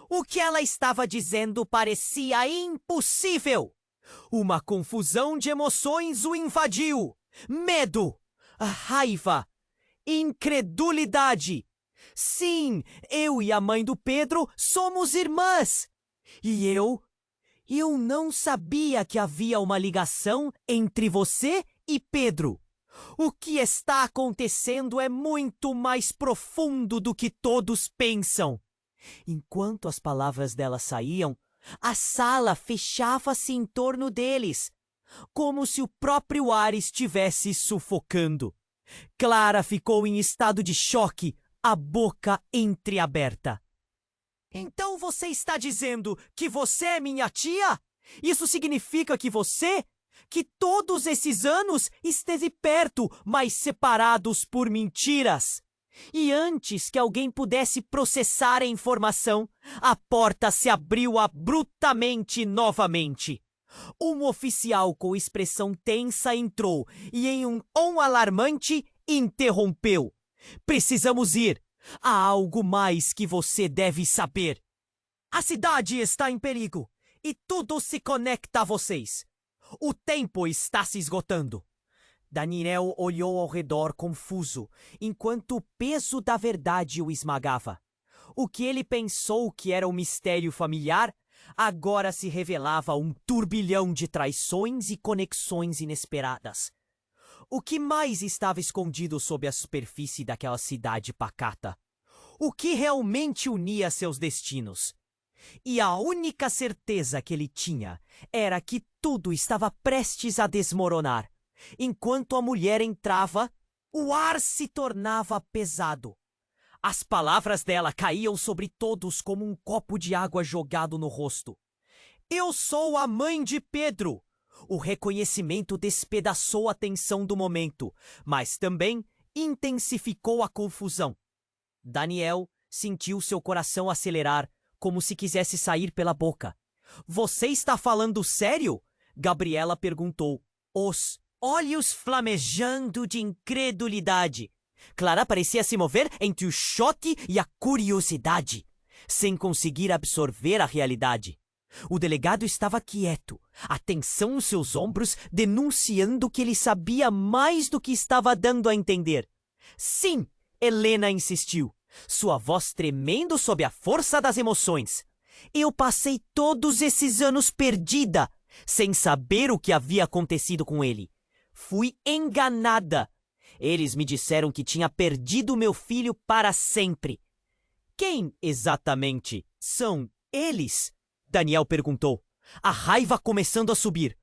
O que ela estava dizendo parecia impossível. Uma confusão de emoções o invadiu. Medo, raiva, incredulidade. Sim, eu e a mãe do Pedro somos irmãs. E eu não sabia que havia uma ligação entre você e Pedro. O que está acontecendo é muito mais profundo do que todos pensam. Enquanto as palavras dela saíam, a sala fechava-se em torno deles, como se o próprio ar estivesse sufocando. Clara ficou em estado de choque, a boca entreaberta. Então você está dizendo que você é minha tia? Isso significa que que todos esses anos esteve perto, mas separados por mentiras. E antes que alguém pudesse processar a informação, a porta se abriu abruptamente novamente. Um oficial com expressão tensa entrou e, em um tom alarmante, interrompeu. Precisamos ir. Há algo mais que você deve saber. A cidade está em perigo e tudo se conecta a vocês. O tempo está se esgotando. Daniel olhou ao redor confuso, enquanto o peso da verdade o esmagava. O que ele pensou que era um mistério familiar, agora se revelava um turbilhão de traições e conexões inesperadas. O que mais estava escondido sob a superfície daquela cidade pacata? O que realmente unia seus destinos? E a única certeza que ele tinha era que tudo estava prestes a desmoronar. Enquanto a mulher entrava, o ar se tornava pesado. As palavras dela caíam sobre todos como um copo de água jogado no rosto. Eu sou a mãe de Pedro. O reconhecimento despedaçou a tensão do momento, mas também intensificou a confusão. Daniel sentiu seu coração acelerar, como se quisesse sair pela boca. Você está falando sério? Gabriela perguntou, os olhos flamejando de incredulidade. Clara parecia se mover entre o choque e a curiosidade, sem conseguir absorver a realidade. O delegado estava quieto, a tensão nos seus ombros denunciando que ele sabia mais do que estava dando a entender. Sim, Helena insistiu, sua voz tremendo sob a força das emoções. Eu passei todos esses anos perdida, sem saber o que havia acontecido com ele. Fui enganada. Eles me disseram que tinha perdido meu filho para sempre. Quem exatamente são eles? Daniel perguntou, a raiva começando a subir.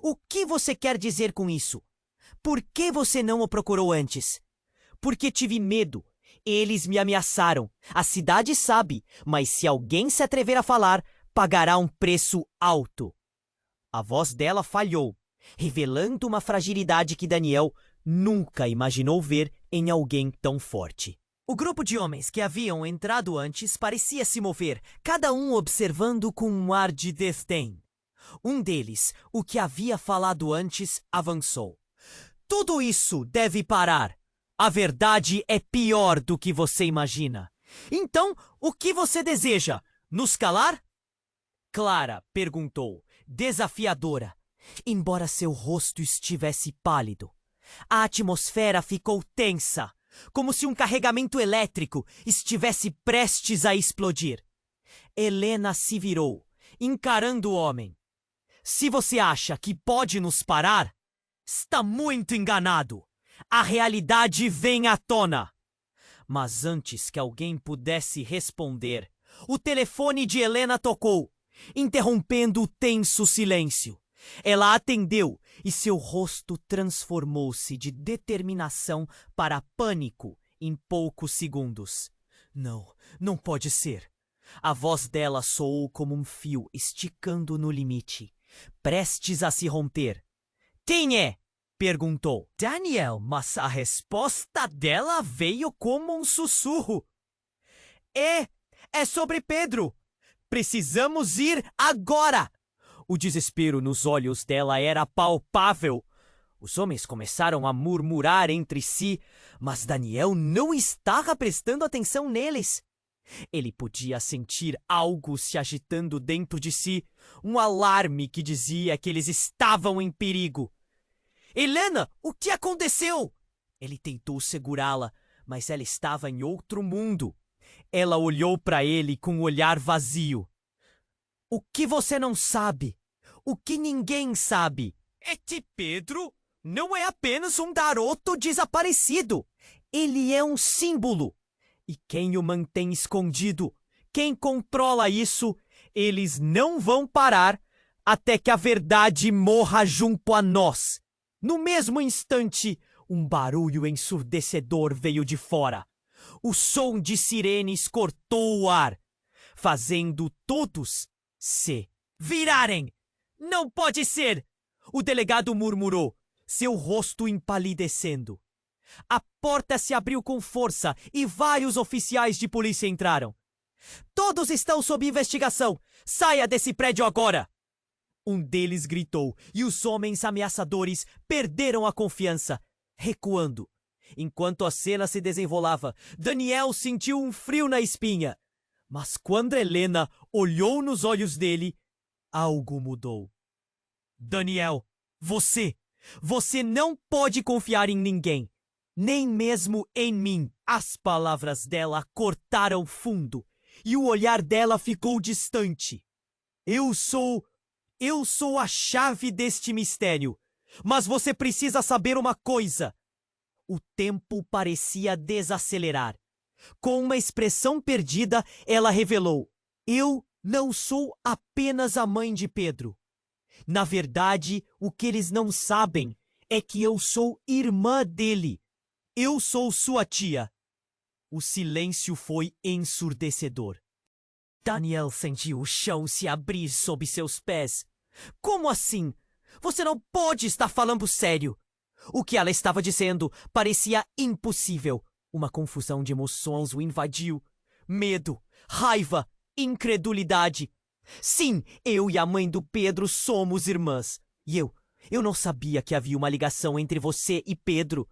O que você quer dizer com isso? Por que você não o procurou antes? Porque tive medo. Eles me ameaçaram. A cidade sabe, mas se alguém se atrever a falar, pagará um preço alto. A voz dela falhou, revelando uma fragilidade que Daniel nunca imaginou ver em alguém tão forte. O grupo de homens que haviam entrado antes parecia se mover, cada um observando com um ar de desdém. Um deles, o que havia falado antes, avançou. Tudo isso deve parar. A verdade é pior do que você imagina. Então, o que você deseja? Nos calar? Clara perguntou, desafiadora, embora seu rosto estivesse pálido. A atmosfera ficou tensa, como se um carregamento elétrico estivesse prestes a explodir. Helena se virou, encarando o homem. Se você acha que pode nos parar, está muito enganado. A realidade vem à tona. Mas antes que alguém pudesse responder, o telefone de Helena tocou, interrompendo o tenso silêncio. Ela atendeu e seu rosto transformou-se de determinação para pânico em poucos segundos. Não pode ser. A voz dela soou como um fio esticando no limite, prestes a se romper. Quem é? Perguntou Daniel, mas a resposta dela veio como um sussurro. É sobre Pedro. Precisamos ir agora. O desespero nos olhos dela era palpável. Os homens começaram a murmurar entre si, mas Daniel não estava prestando atenção neles. Ele podia sentir algo se agitando dentro de si, um alarme que dizia que eles estavam em perigo. Helena, o que aconteceu? Ele tentou segurá-la, mas ela estava em outro mundo. Ela olhou para ele com um olhar vazio. O que você não sabe? O que ninguém sabe? É que Pedro não é apenas um garoto desaparecido. Ele é um símbolo. E quem o mantém escondido, quem controla isso, eles não vão parar até que a verdade morra junto a nós. No mesmo instante, um barulho ensurdecedor veio de fora. O som de sirenes cortou o ar, fazendo todos se virarem. Não pode ser! O delegado murmurou, seu rosto empalidecendo. A porta se abriu com força e vários oficiais de polícia entraram. Todos estão sob investigação! Saia desse prédio agora! Um deles gritou e os homens ameaçadores perderam a confiança, recuando. Enquanto a cena se desenrolava, Daniel sentiu um frio na espinha. Mas quando Helena olhou nos olhos dele, algo mudou. Daniel, você não pode confiar em ninguém, nem mesmo em mim. As palavras dela cortaram fundo e o olhar dela ficou distante. Eu sou a chave deste mistério, mas você precisa saber uma coisa. O tempo parecia desacelerar. Com uma expressão perdida, ela revelou: eu não sou apenas a mãe de Pedro. Na verdade, o que eles não sabem é que eu sou irmã dele. Eu sou sua tia. O silêncio foi ensurdecedor. Daniel sentiu o chão se abrir sob seus pés. Como assim? Você não pode estar falando sério. O que ela estava dizendo parecia impossível. Uma confusão de emoções o invadiu. Medo, raiva, incredulidade. Sim, eu e a mãe do Pedro somos irmãs. E eu não sabia que havia uma ligação entre você e Pedro.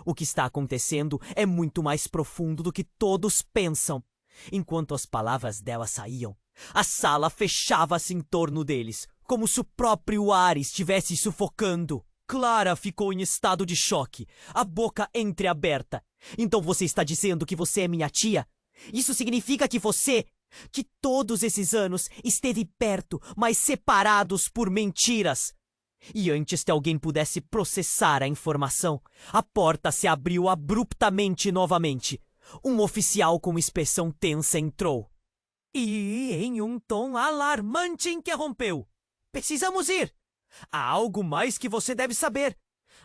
O que está acontecendo é muito mais profundo do que todos pensam. Enquanto as palavras dela saíam, a sala fechava-se em torno deles, como se o próprio ar estivesse sufocando. Clara ficou em estado de choque, a boca entreaberta. Então você está dizendo que você é minha tia? Isso significa que você, que todos esses anos esteve perto, mas separados por mentiras. E antes que alguém pudesse processar a informação, a porta se abriu abruptamente novamente. Um oficial com expressão tensa entrou. E, em um tom alarmante, interrompeu. Precisamos ir! Há algo mais que você deve saber.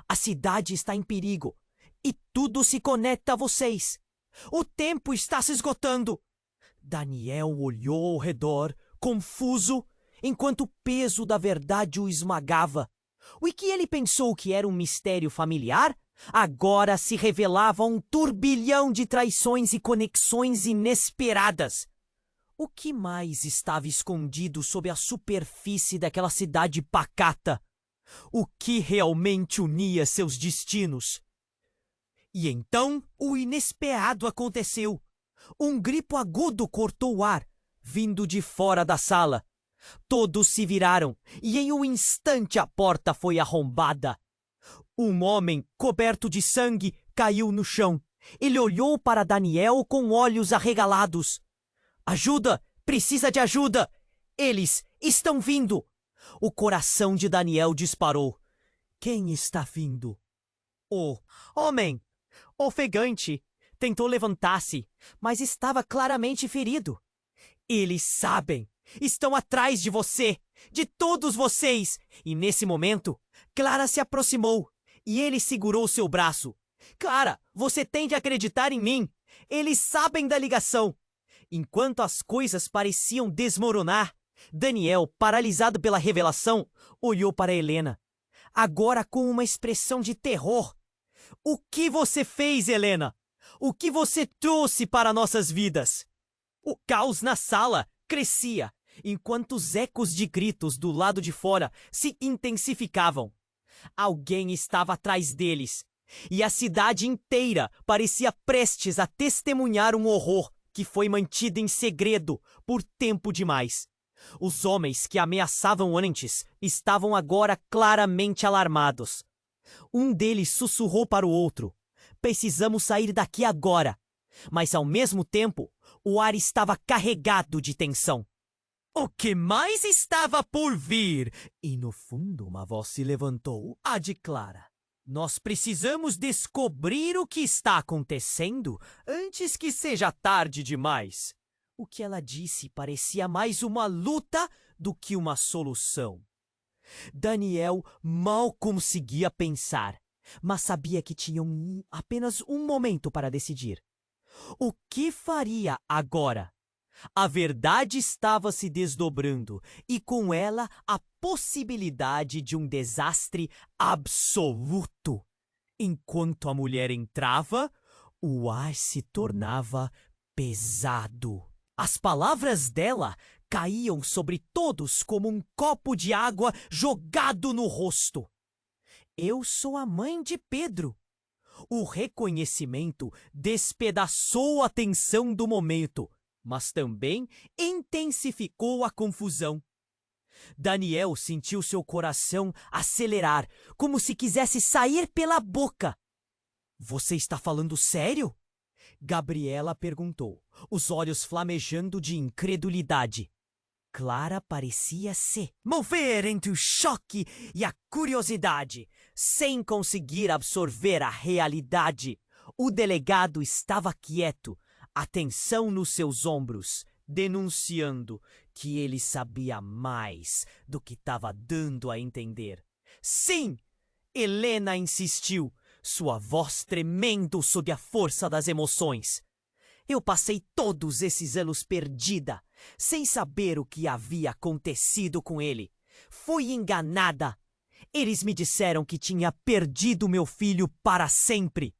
A cidade está em perigo. E tudo se conecta a vocês. O tempo está se esgotando. Daniel olhou ao redor, confuso, enquanto o peso da verdade o esmagava. O que ele pensou que era um mistério familiar, agora se revelava um turbilhão de traições e conexões inesperadas. O que mais estava escondido sob a superfície daquela cidade pacata? O que realmente unia seus destinos? E então o inesperado aconteceu. Um grito agudo cortou o ar, vindo de fora da sala. Todos se viraram e em um instante a porta foi arrombada. Um homem coberto de sangue caiu no chão. Ele olhou para Daniel com olhos arregalados. Ajuda! Precisa de ajuda! Eles estão vindo! O coração de Daniel disparou. Quem está vindo? O homem, ofegante, tentou levantar-se, mas estava claramente ferido. Eles sabem! Estão atrás de você! De todos vocês! E nesse momento, Clara se aproximou e ele segurou seu braço. Clara, você tem de acreditar em mim! Eles sabem da ligação! Enquanto as coisas pareciam desmoronar, Daniel, paralisado pela revelação, olhou para Helena, agora com uma expressão de terror. O que você fez, Helena? O que você trouxe para nossas vidas? O caos na sala crescia, enquanto os ecos de gritos do lado de fora se intensificavam. Alguém estava atrás deles, e a cidade inteira parecia prestes a testemunhar um horror que foi mantida em segredo por tempo demais. Os homens que ameaçavam antes estavam agora claramente alarmados. Um deles sussurrou para o outro: "Precisamos sair daqui agora." Mas ao mesmo tempo, o ar estava carregado de tensão. O que mais estava por vir? E no fundo uma voz se levantou, a de Clara. Nós precisamos descobrir o que está acontecendo antes que seja tarde demais. O que ela disse parecia mais uma luta do que uma solução. Daniel mal conseguia pensar, mas sabia que tinha apenas um momento para decidir. O que faria agora? A verdade estava se desdobrando e com ela a possibilidade de um desastre absoluto. Enquanto a mulher entrava, o ar se tornava pesado. As palavras dela caíam sobre todos como um copo de água jogado no rosto. Eu sou a mãe de Pedro. O reconhecimento despedaçou a tensão do momento, mas também intensificou a confusão. Daniel sentiu seu coração acelerar, como se quisesse sair pela boca. Você está falando sério? Gabriela perguntou, os olhos flamejando de incredulidade. Clara parecia se mover entre o choque e a curiosidade, sem conseguir absorver a realidade. O delegado estava quieto, a tensão nos seus ombros, denunciando que ele sabia mais do que estava dando a entender. Sim! Helena insistiu, sua voz tremendo sob a força das emoções. Eu passei todos esses anos perdida, sem saber o que havia acontecido com ele. Fui enganada. Eles me disseram que tinha perdido meu filho para sempre.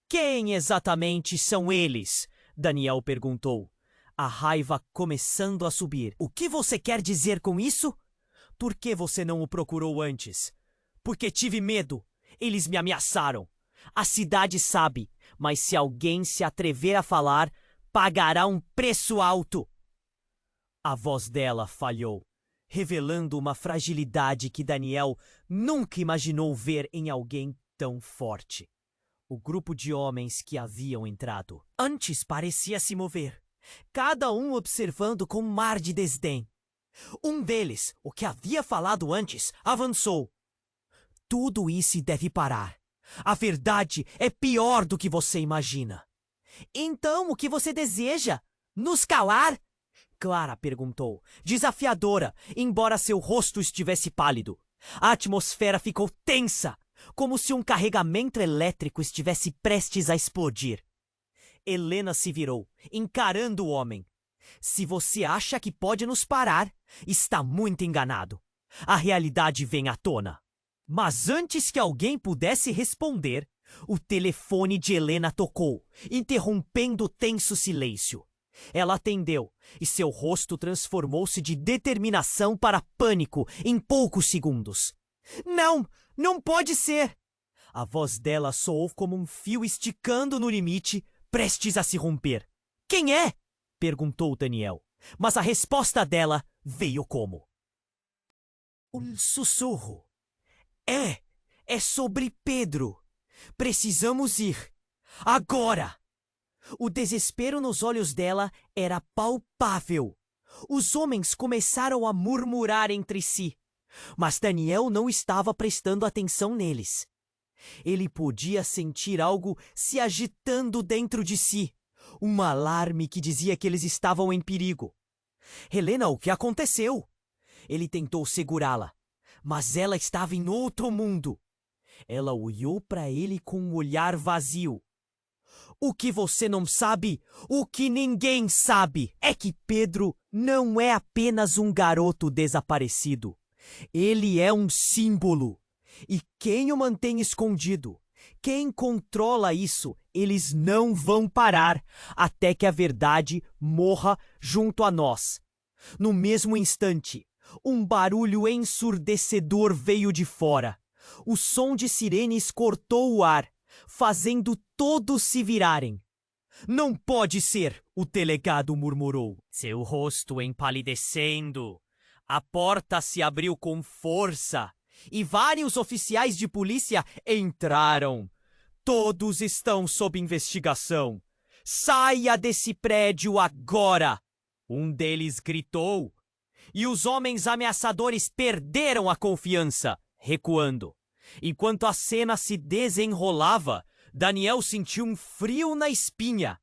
Quem exatamente são eles? Daniel perguntou, a raiva começando a subir. O que você quer dizer com isso? Por que você não o procurou antes? Porque tive medo. Eles me ameaçaram. A cidade sabe, mas se alguém se atrever a falar, pagará um preço alto. A voz dela falhou, revelando uma fragilidade que Daniel nunca imaginou ver em alguém tão forte. O grupo de homens que haviam entrado antes parecia se mover, cada um observando com um mar de desdém. Um deles, o que havia falado antes, avançou. Tudo isso deve parar. A verdade é pior do que você imagina. Então, o que você deseja? Nos calar? Clara perguntou, desafiadora, embora seu rosto estivesse pálido. A atmosfera ficou tensa, como se um carregamento elétrico estivesse prestes a explodir. Helena se virou, encarando o homem. Se você acha que pode nos parar, está muito enganado. A realidade vem à tona. Mas antes que alguém pudesse responder, o telefone de Helena tocou, interrompendo o tenso silêncio. Ela atendeu, e seu rosto transformou-se de determinação para pânico em poucos segundos. Não, não pode ser! A voz dela soou como um fio esticando no limite, prestes a se romper. Quem é? Perguntou Daniel, mas a resposta dela veio como um sussurro. É sobre Pedro. Precisamos ir. Agora! O desespero nos olhos dela era palpável. Os homens começaram a murmurar entre si, mas Daniel não estava prestando atenção neles. Ele podia sentir algo se agitando dentro de si, um alarme que dizia que eles estavam em perigo. Helena, o que aconteceu? Ele tentou segurá-la, mas ela estava em outro mundo. Ela olhou para ele com um olhar vazio. O que você não sabe, o que ninguém sabe, é que Pedro não é apenas um garoto desaparecido. Ele é um símbolo. E quem o mantém escondido, quem controla isso, eles não vão parar até que a verdade morra junto a nós. No mesmo instante, um barulho ensurdecedor veio de fora. O som de sirenes cortou o ar, fazendo todos se virarem. Não pode ser, o delegado murmurou, seu rosto empalidecendo. A porta se abriu com força e vários oficiais de polícia entraram. Todos estão sob investigação. Saia desse prédio agora! Um deles gritou. E os homens ameaçadores perderam a confiança, recuando. Enquanto a cena se desenrolava, Daniel sentiu um frio na espinha.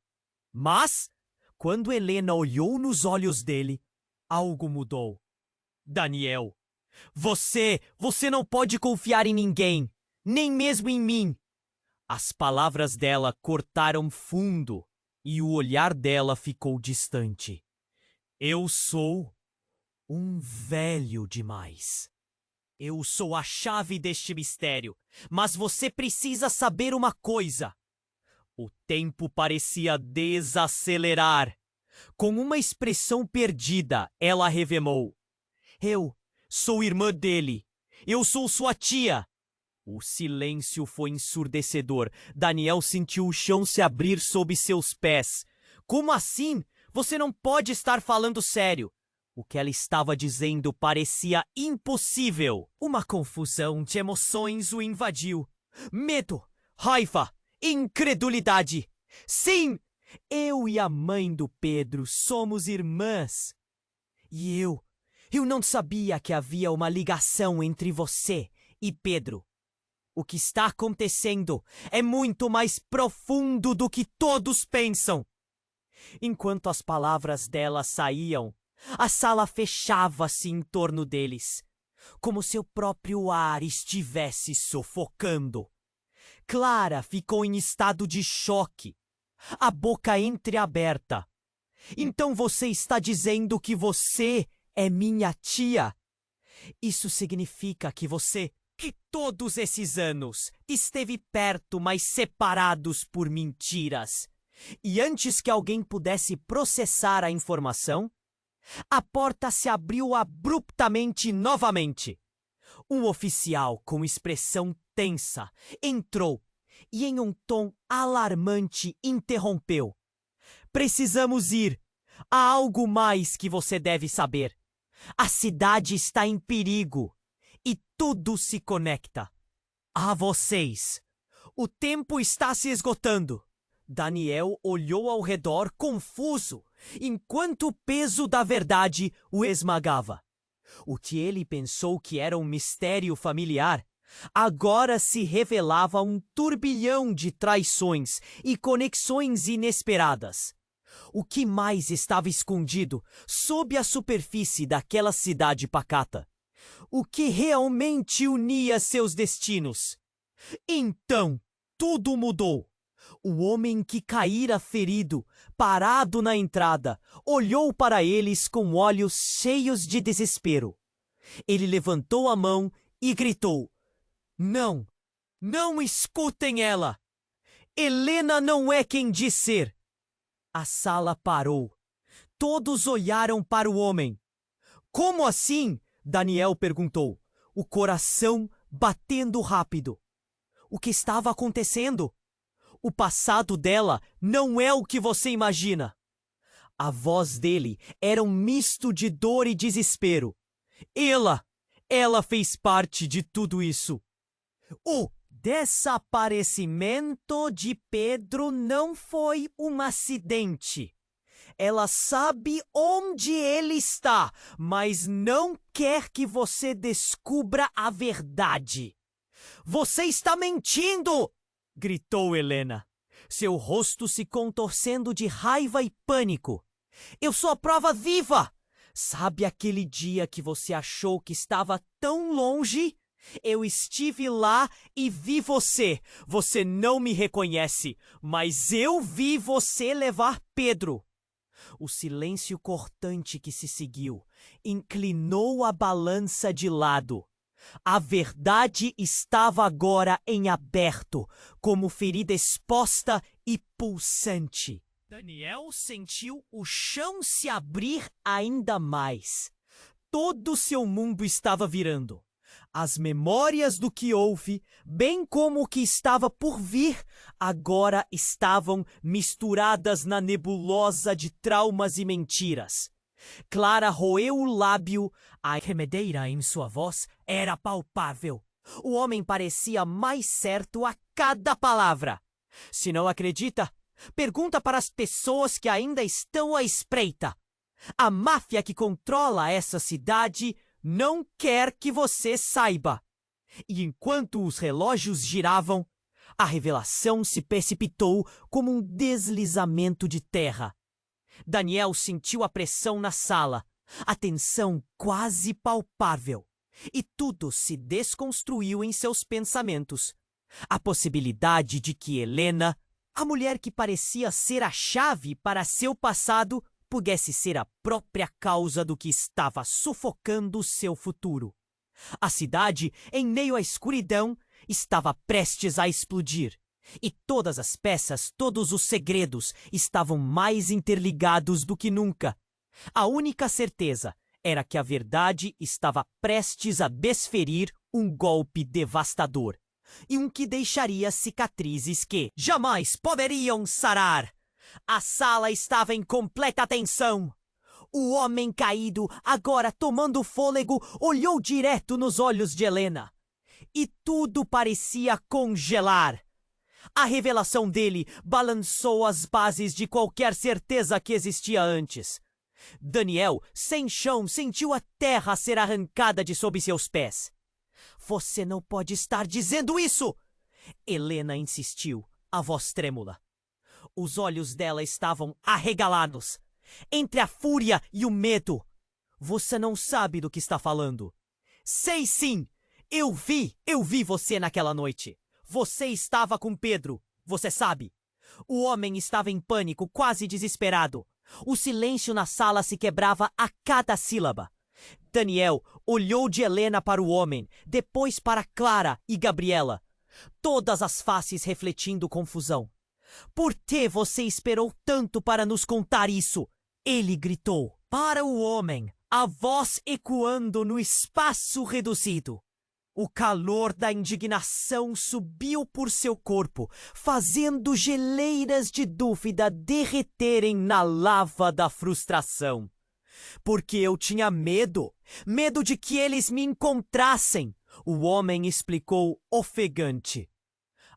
Mas, quando Helena olhou nos olhos dele, algo mudou. Daniel, você não pode confiar em ninguém, nem mesmo em mim. As palavras dela cortaram fundo e o olhar dela ficou distante. Eu sou um velho demais. Eu sou a chave deste mistério, mas você precisa saber uma coisa. O tempo parecia desacelerar. Com uma expressão perdida, ela revemou. Eu sou irmã dele. Eu sou sua tia. O silêncio foi ensurdecedor. Daniel sentiu o chão se abrir sob seus pés. Como assim? Você não pode estar falando sério. O que ela estava dizendo parecia impossível. Uma confusão de emoções o invadiu. Medo, raiva, incredulidade. Sim, eu e a mãe do Pedro somos irmãs. E eu não sabia que havia uma ligação entre você e Pedro. O que está acontecendo é muito mais profundo do que todos pensam. Enquanto as palavras dela saíam, a sala fechava-se em torno deles, como se o próprio ar estivesse sufocando. Clara ficou em estado de choque, a boca entreaberta. Então você está dizendo que você é minha tia? Isso significa que todos esses anos, esteve perto, mas separados por mentiras. E antes que alguém pudesse processar a informação, a porta se abriu abruptamente novamente. Um oficial com expressão tensa entrou e, em um tom alarmante, interrompeu. Precisamos ir. Há algo mais que você deve saber. A cidade está em perigo e tudo se conecta. A vocês. O tempo está se esgotando. Daniel olhou ao redor confuso, enquanto o peso da verdade o esmagava. O que ele pensou que era um mistério familiar, agora se revelava um turbilhão de traições e conexões inesperadas. O que mais estava escondido sob a superfície daquela cidade pacata? O que realmente unia seus destinos? Então, tudo mudou. O homem que caíra ferido, parado na entrada, olhou para eles com olhos cheios de desespero. Ele levantou a mão e gritou: Não! Não escutem ela! Helena não é quem diz ser! A sala parou. Todos olharam para o homem. Como assim? Daniel perguntou, o coração batendo rápido. O que estava acontecendo? O passado dela não é o que você imagina. A voz dele era um misto de dor e desespero. Ela fez parte de tudo isso. O desaparecimento de Pedro não foi um acidente. Ela sabe onde ele está, mas não quer que você descubra a verdade. Você está mentindo! Gritou Helena, seu rosto se contorcendo de raiva e pânico. Eu sou a prova viva! Sabe aquele dia que você achou que estava tão longe? Eu estive lá e vi você. Você não me reconhece, mas eu vi você levar Pedro. O silêncio cortante que se seguiu inclinou a balança de lado. A verdade estava agora em aberto, como ferida exposta e pulsante. Daniel sentiu o chão se abrir ainda mais. Todo seu mundo estava virando. As memórias do que houve, bem como o que estava por vir, agora estavam misturadas na nebulosa de traumas e mentiras. Clara roeu o lábio, a tremedeira em sua voz era palpável. O homem parecia mais certo a cada palavra. Se não acredita, pergunta para as pessoas que ainda estão à espreita. A máfia que controla essa cidade não quer que você saiba. E enquanto os relógios giravam, a revelação se precipitou como um deslizamento de terra. Daniel sentiu a pressão na sala, a tensão quase palpável, e tudo se desconstruiu em seus pensamentos. A possibilidade de que Helena, a mulher que parecia ser a chave para seu passado, pudesse ser a própria causa do que estava sufocando seu futuro. A cidade, em meio à escuridão, estava prestes a explodir. E todas as peças, todos os segredos estavam mais interligados do que nunca. A única certeza era que a verdade estava prestes a desferir um golpe devastador. E um que deixaria cicatrizes que jamais poderiam sarar. A sala estava em completa tensão. O homem caído, agora tomando fôlego, olhou direto nos olhos de Helena. E tudo parecia congelar. A revelação dele balançou as bases de qualquer certeza que existia antes. Daniel, sem chão, sentiu a terra ser arrancada de sob seus pés. Você não pode estar dizendo isso! Helena insistiu, a voz trêmula. Os olhos dela estavam arregalados, entre a fúria e o medo. Você não sabe do que está falando. Sei sim! Eu vi você naquela noite. Você estava com Pedro, você sabe. O homem estava em pânico, quase desesperado. O silêncio na sala se quebrava a cada sílaba. Daniel olhou de Helena para o homem, depois para Clara e Gabriela. Todas as faces refletindo confusão. Por que você esperou tanto para nos contar isso? Ele gritou para o homem, a voz ecoando no espaço reduzido. O calor da indignação subiu por seu corpo, fazendo geleiras de dúvida derreterem na lava da frustração. Porque eu tinha medo de que eles me encontrassem, o homem explicou ofegante.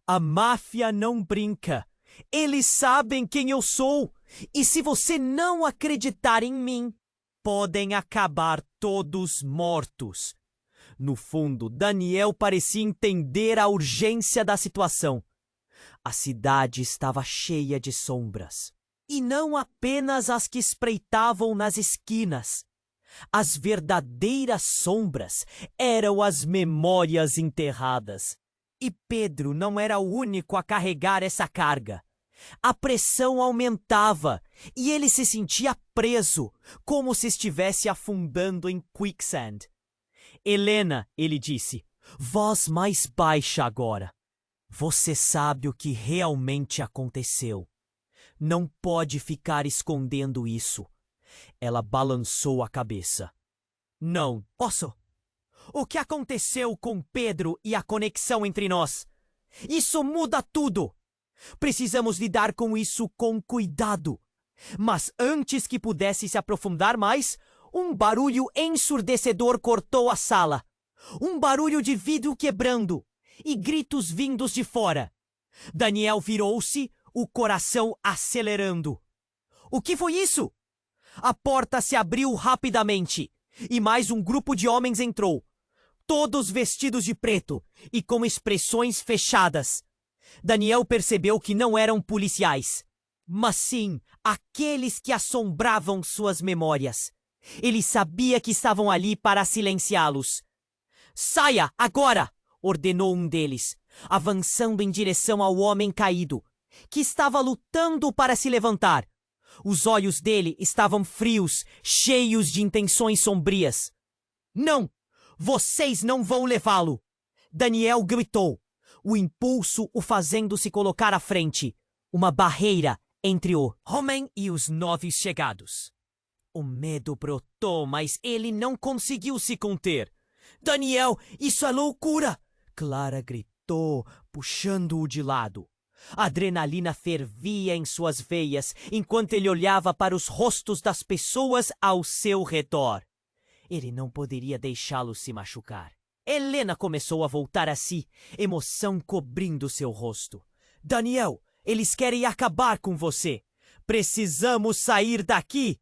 A máfia não brinca. Eles sabem quem eu sou, e se você não acreditar em mim, podem acabar todos mortos. No fundo, Daniel parecia entender a urgência da situação. A cidade estava cheia de sombras. E não apenas as que espreitavam nas esquinas. As verdadeiras sombras eram as memórias enterradas. E Pedro não era o único a carregar essa carga. A pressão aumentava e ele se sentia preso, como se estivesse afundando em quicksand. Helena, ele disse, voz mais baixa agora. Você sabe o que realmente aconteceu. Não pode ficar escondendo isso. Ela balançou a cabeça. Não, posso. O que aconteceu com Pedro e a conexão entre nós? Isso muda tudo. Precisamos lidar com isso com cuidado. Mas antes que pudesse se aprofundar mais, um barulho ensurdecedor cortou a sala. Um barulho de vidro quebrando e gritos vindos de fora. Daniel virou-se, o coração acelerando. O que foi isso? A porta se abriu rapidamente e mais um grupo de homens entrou, todos vestidos de preto e com expressões fechadas. Daniel percebeu que não eram policiais, mas sim aqueles que assombravam suas memórias. Ele sabia que estavam ali para silenciá-los. Saia, agora! Ordenou um deles, avançando em direção ao homem caído, que estava lutando para se levantar. Os olhos dele estavam frios, cheios de intenções sombrias. Não! Vocês não vão levá-lo! Daniel gritou, o impulso o fazendo se colocar à frente, uma barreira entre o homem e os novos chegados. O medo brotou, mas ele não conseguiu se conter. Daniel, isso é loucura! Clara gritou, puxando-o de lado. A adrenalina fervia em suas veias enquanto ele olhava para os rostos das pessoas ao seu redor. Ele não poderia deixá-los se machucar. Helena começou a voltar a si, emoção cobrindo seu rosto. Daniel, eles querem acabar com você. Precisamos sair daqui.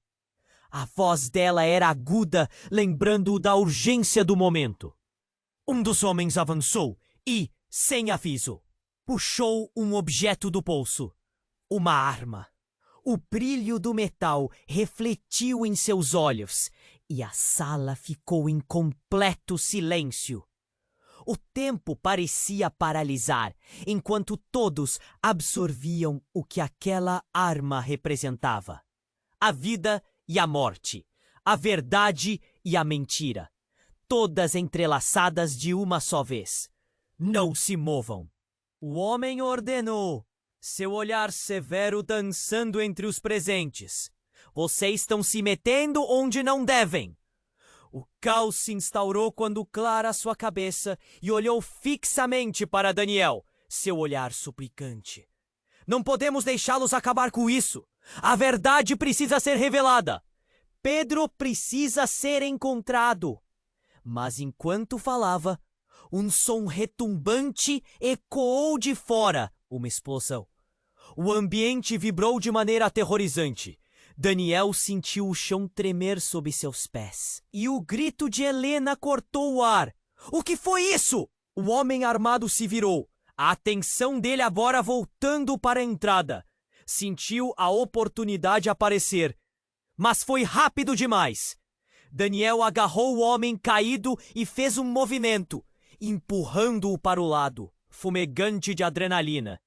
A voz dela era aguda, lembrando-o da urgência do momento. Um dos homens avançou e, sem aviso, puxou um objeto do bolso. Uma arma. O brilho do metal refletiu em seus olhos e a sala ficou em completo silêncio. O tempo parecia paralisar, enquanto todos absorviam o que aquela arma representava. A vida e a morte, a verdade e a mentira, todas entrelaçadas de uma só vez. Não se movam. O homem ordenou, seu olhar severo dançando entre os presentes. Vocês estão se metendo onde não devem. O caos se instaurou quando Clara sua cabeça e olhou fixamente para Daniel, seu olhar suplicante. Não podemos deixá-los acabar com isso. A verdade precisa ser revelada. Pedro precisa ser encontrado. Mas enquanto falava, um som retumbante ecoou de fora, uma explosão. O ambiente vibrou de maneira aterrorizante. Daniel sentiu o chão tremer sob seus pés. E o grito de Helena cortou o ar. O que foi isso? O homem armado se virou, a atenção dele agora voltando para a entrada. Sentiu a oportunidade aparecer, mas foi rápido demais. Daniel agarrou o homem caído e fez um movimento, empurrando-o para o lado, fumegante de adrenalina.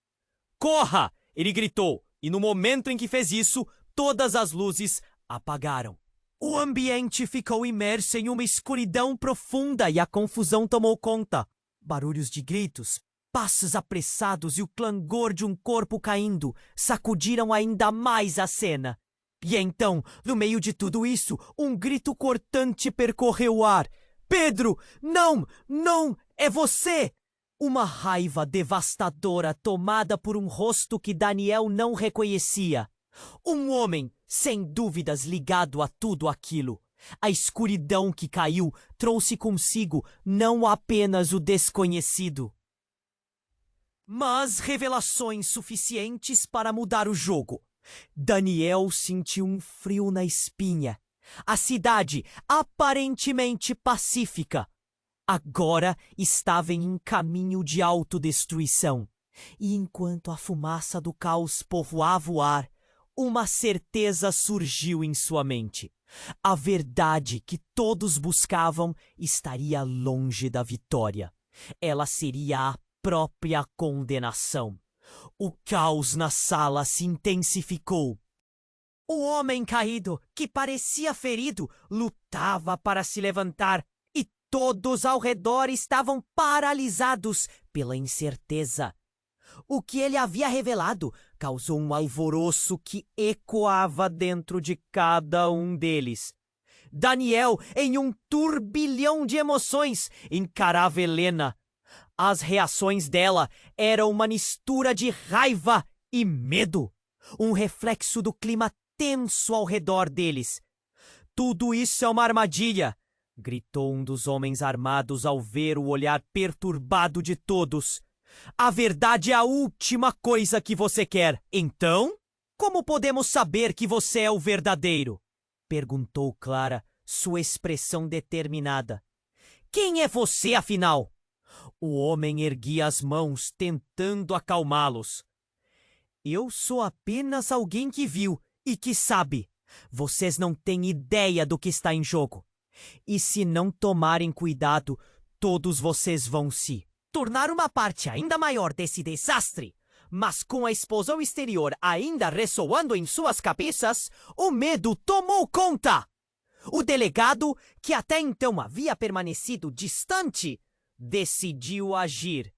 Corra! Ele gritou, e no momento em que fez isso, todas as luzes apagaram. O ambiente ficou imerso em uma escuridão profunda e a confusão tomou conta. Barulhos de gritos, passos apressados e o clangor de um corpo caindo sacudiram ainda mais a cena. E então, no meio de tudo isso, um grito cortante percorreu o ar. Pedro! Não! Não! É você! Uma raiva devastadora tomada por um rosto que Daniel não reconhecia. Um homem, sem dúvidas, ligado a tudo aquilo. A escuridão que caiu trouxe consigo não apenas o desconhecido, mas revelações suficientes para mudar o jogo. Daniel sentiu um frio na espinha. A cidade, aparentemente pacífica, agora estava em um caminho de autodestruição. E enquanto a fumaça do caos povoava o ar, uma certeza surgiu em sua mente. A verdade que todos buscavam estaria longe da vitória. Ela seria a própria condenação. O caos na sala se intensificou. O homem caído, que parecia ferido, lutava para se levantar e todos ao redor estavam paralisados pela incerteza. O que ele havia revelado causou um alvoroço que ecoava dentro de cada um deles. Daniel, em um turbilhão de emoções, encarava Helena. As reações dela eram uma mistura de raiva e medo, um reflexo do clima tenso ao redor deles. Tudo isso é uma armadilha, gritou um dos homens armados ao ver o olhar perturbado de todos. A verdade é a última coisa que você quer. Então, como podemos saber que você é o verdadeiro? Perguntou Clara, sua expressão determinada. Quem é você, afinal? O homem erguia as mãos, tentando acalmá-los. Eu sou apenas alguém que viu e que sabe. Vocês não têm ideia do que está em jogo. E se não tomarem cuidado, todos vocês vão se tornar uma parte ainda maior desse desastre. Mas com a explosão exterior ainda ressoando em suas cabeças, o medo tomou conta. O delegado, que até então havia permanecido distante, decidiu agir.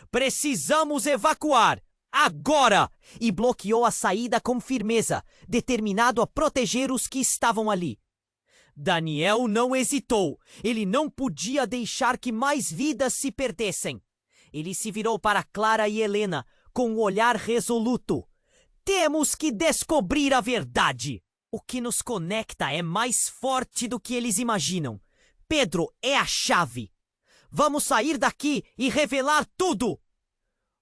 Precisamos evacuar, agora! E bloqueou a saída com firmeza, determinado a proteger os que estavam ali. Daniel não hesitou. Ele não podia deixar que mais vidas se perdessem. Ele se virou para Clara e Helena com um olhar resoluto. Temos que descobrir a verdade. O que nos conecta é mais forte do que eles imaginam. Pedro é a chave. Vamos sair daqui e revelar tudo!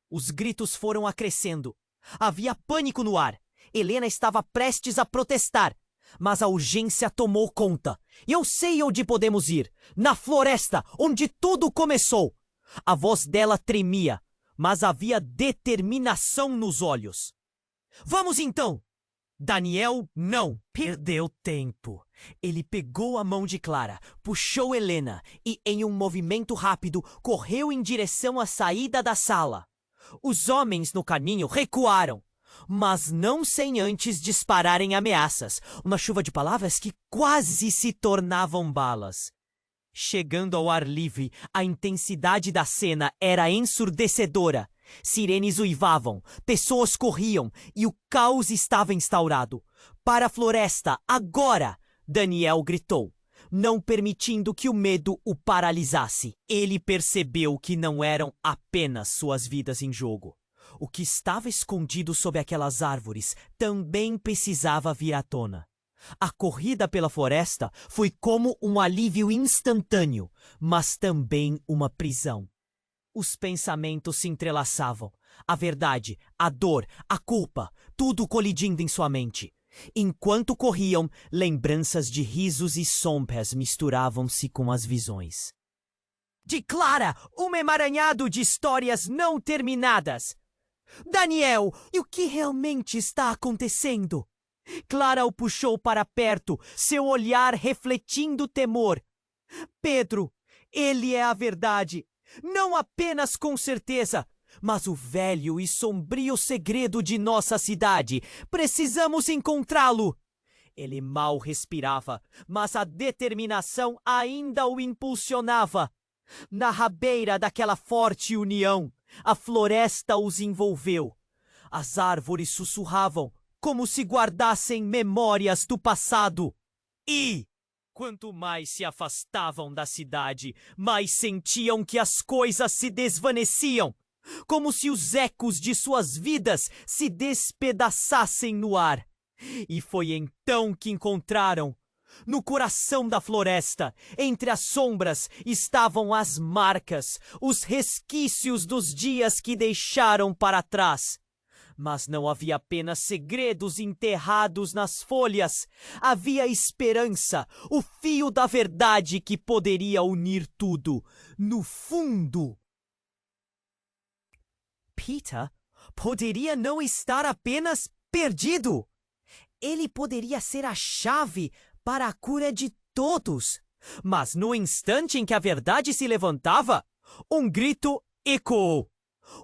Os gritos foram acrescendo. Havia pânico no ar. Helena estava prestes a protestar, mas a urgência tomou conta. Eu sei onde podemos ir. Na floresta, onde tudo começou. A voz dela tremia, mas havia determinação nos olhos. Vamos então! Daniel não perdeu tempo. Ele pegou a mão de Clara, puxou Helena e, em um movimento rápido, correu em direção à saída da sala. Os homens no caminho recuaram, mas não sem antes dispararem ameaças, uma chuva de palavras que quase se tornavam balas. Chegando ao ar livre, a intensidade da cena era ensurdecedora. Sirenes uivavam, pessoas corriam e o caos estava instaurado. Para a floresta, agora! Daniel gritou, não permitindo que o medo o paralisasse. Ele percebeu que não eram apenas suas vidas em jogo. O que estava escondido sob aquelas árvores também precisava vir à tona. A corrida pela floresta foi como um alívio instantâneo, mas também uma prisão. Os pensamentos se entrelaçavam. A verdade, a dor, a culpa, tudo colidindo em sua mente. Enquanto corriam, lembranças de risos e sombras misturavam-se com as visões. De Clara, um emaranhado de histórias não terminadas. Daniel, e o que realmente está acontecendo? Clara o puxou para perto, seu olhar refletindo temor. Pedro, ele é a verdade. Não apenas com certeza, mas o velho e sombrio segredo de nossa cidade. Precisamos encontrá-lo. Ele mal respirava, mas a determinação ainda o impulsionava. Na rabeira daquela forte união, a floresta os envolveu. As árvores sussurravam, como se guardassem memórias do passado. E, quanto mais se afastavam da cidade, mais sentiam que as coisas se desvaneciam, como se os ecos de suas vidas se despedaçassem no ar. E foi então que encontraram. No coração da floresta, entre as sombras, estavam as marcas, os resquícios dos dias que deixaram para trás. Mas não havia apenas segredos enterrados nas folhas. Havia esperança, o fio da verdade que poderia unir tudo. No fundo, Peter poderia não estar apenas perdido. Ele poderia ser a chave para a cura de todos. Mas no instante em que a verdade se levantava, um grito ecoou.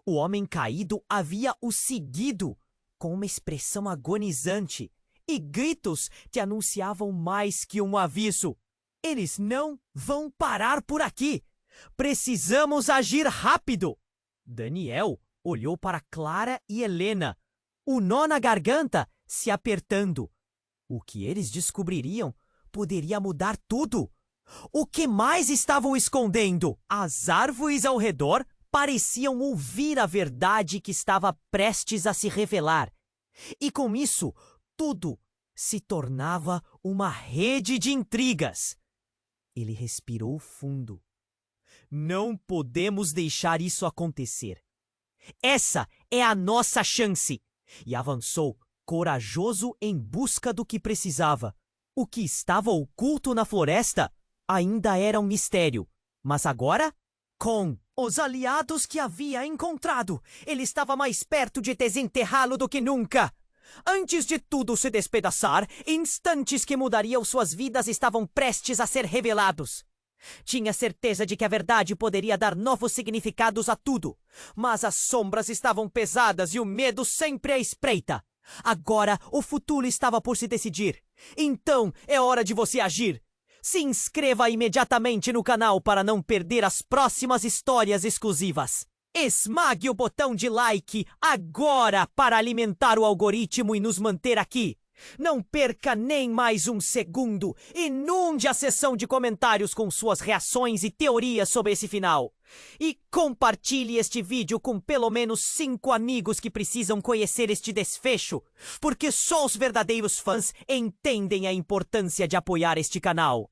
O homem caído havia o seguido, com uma expressão agonizante, e gritos que anunciavam mais que um aviso. Eles não vão parar por aqui. Precisamos agir rápido. Daniel olhou para Clara e Helena, o nó na garganta se apertando. O que eles descobririam poderia mudar tudo. O que mais estavam escondendo? As árvores ao redor pareciam ouvir a verdade que estava prestes a se revelar. E com isso, tudo se tornava uma rede de intrigas. Ele respirou fundo. Não podemos deixar isso acontecer. Essa é a nossa chance. E avançou, corajoso em busca do que precisava. O que estava oculto na floresta ainda era um mistério. Mas agora, com os aliados que havia encontrado, ele estava mais perto de desenterrá-lo do que nunca. Antes de tudo se despedaçar, instantes que mudariam suas vidas estavam prestes a ser revelados. Tinha certeza de que a verdade poderia dar novos significados a tudo, mas as sombras estavam pesadas e o medo sempre à espreita. Agora o futuro estava por se decidir. Então é hora de você agir. Se inscreva imediatamente no canal para não perder as próximas histórias exclusivas. Esmague o botão de like agora para alimentar o algoritmo e nos manter aqui. Não perca nem mais um segundo. Inunde a seção de comentários com suas reações e teorias sobre esse final. E compartilhe este vídeo com pelo menos 5 amigos que precisam conhecer este desfecho, porque só os verdadeiros fãs entendem a importância de apoiar este canal.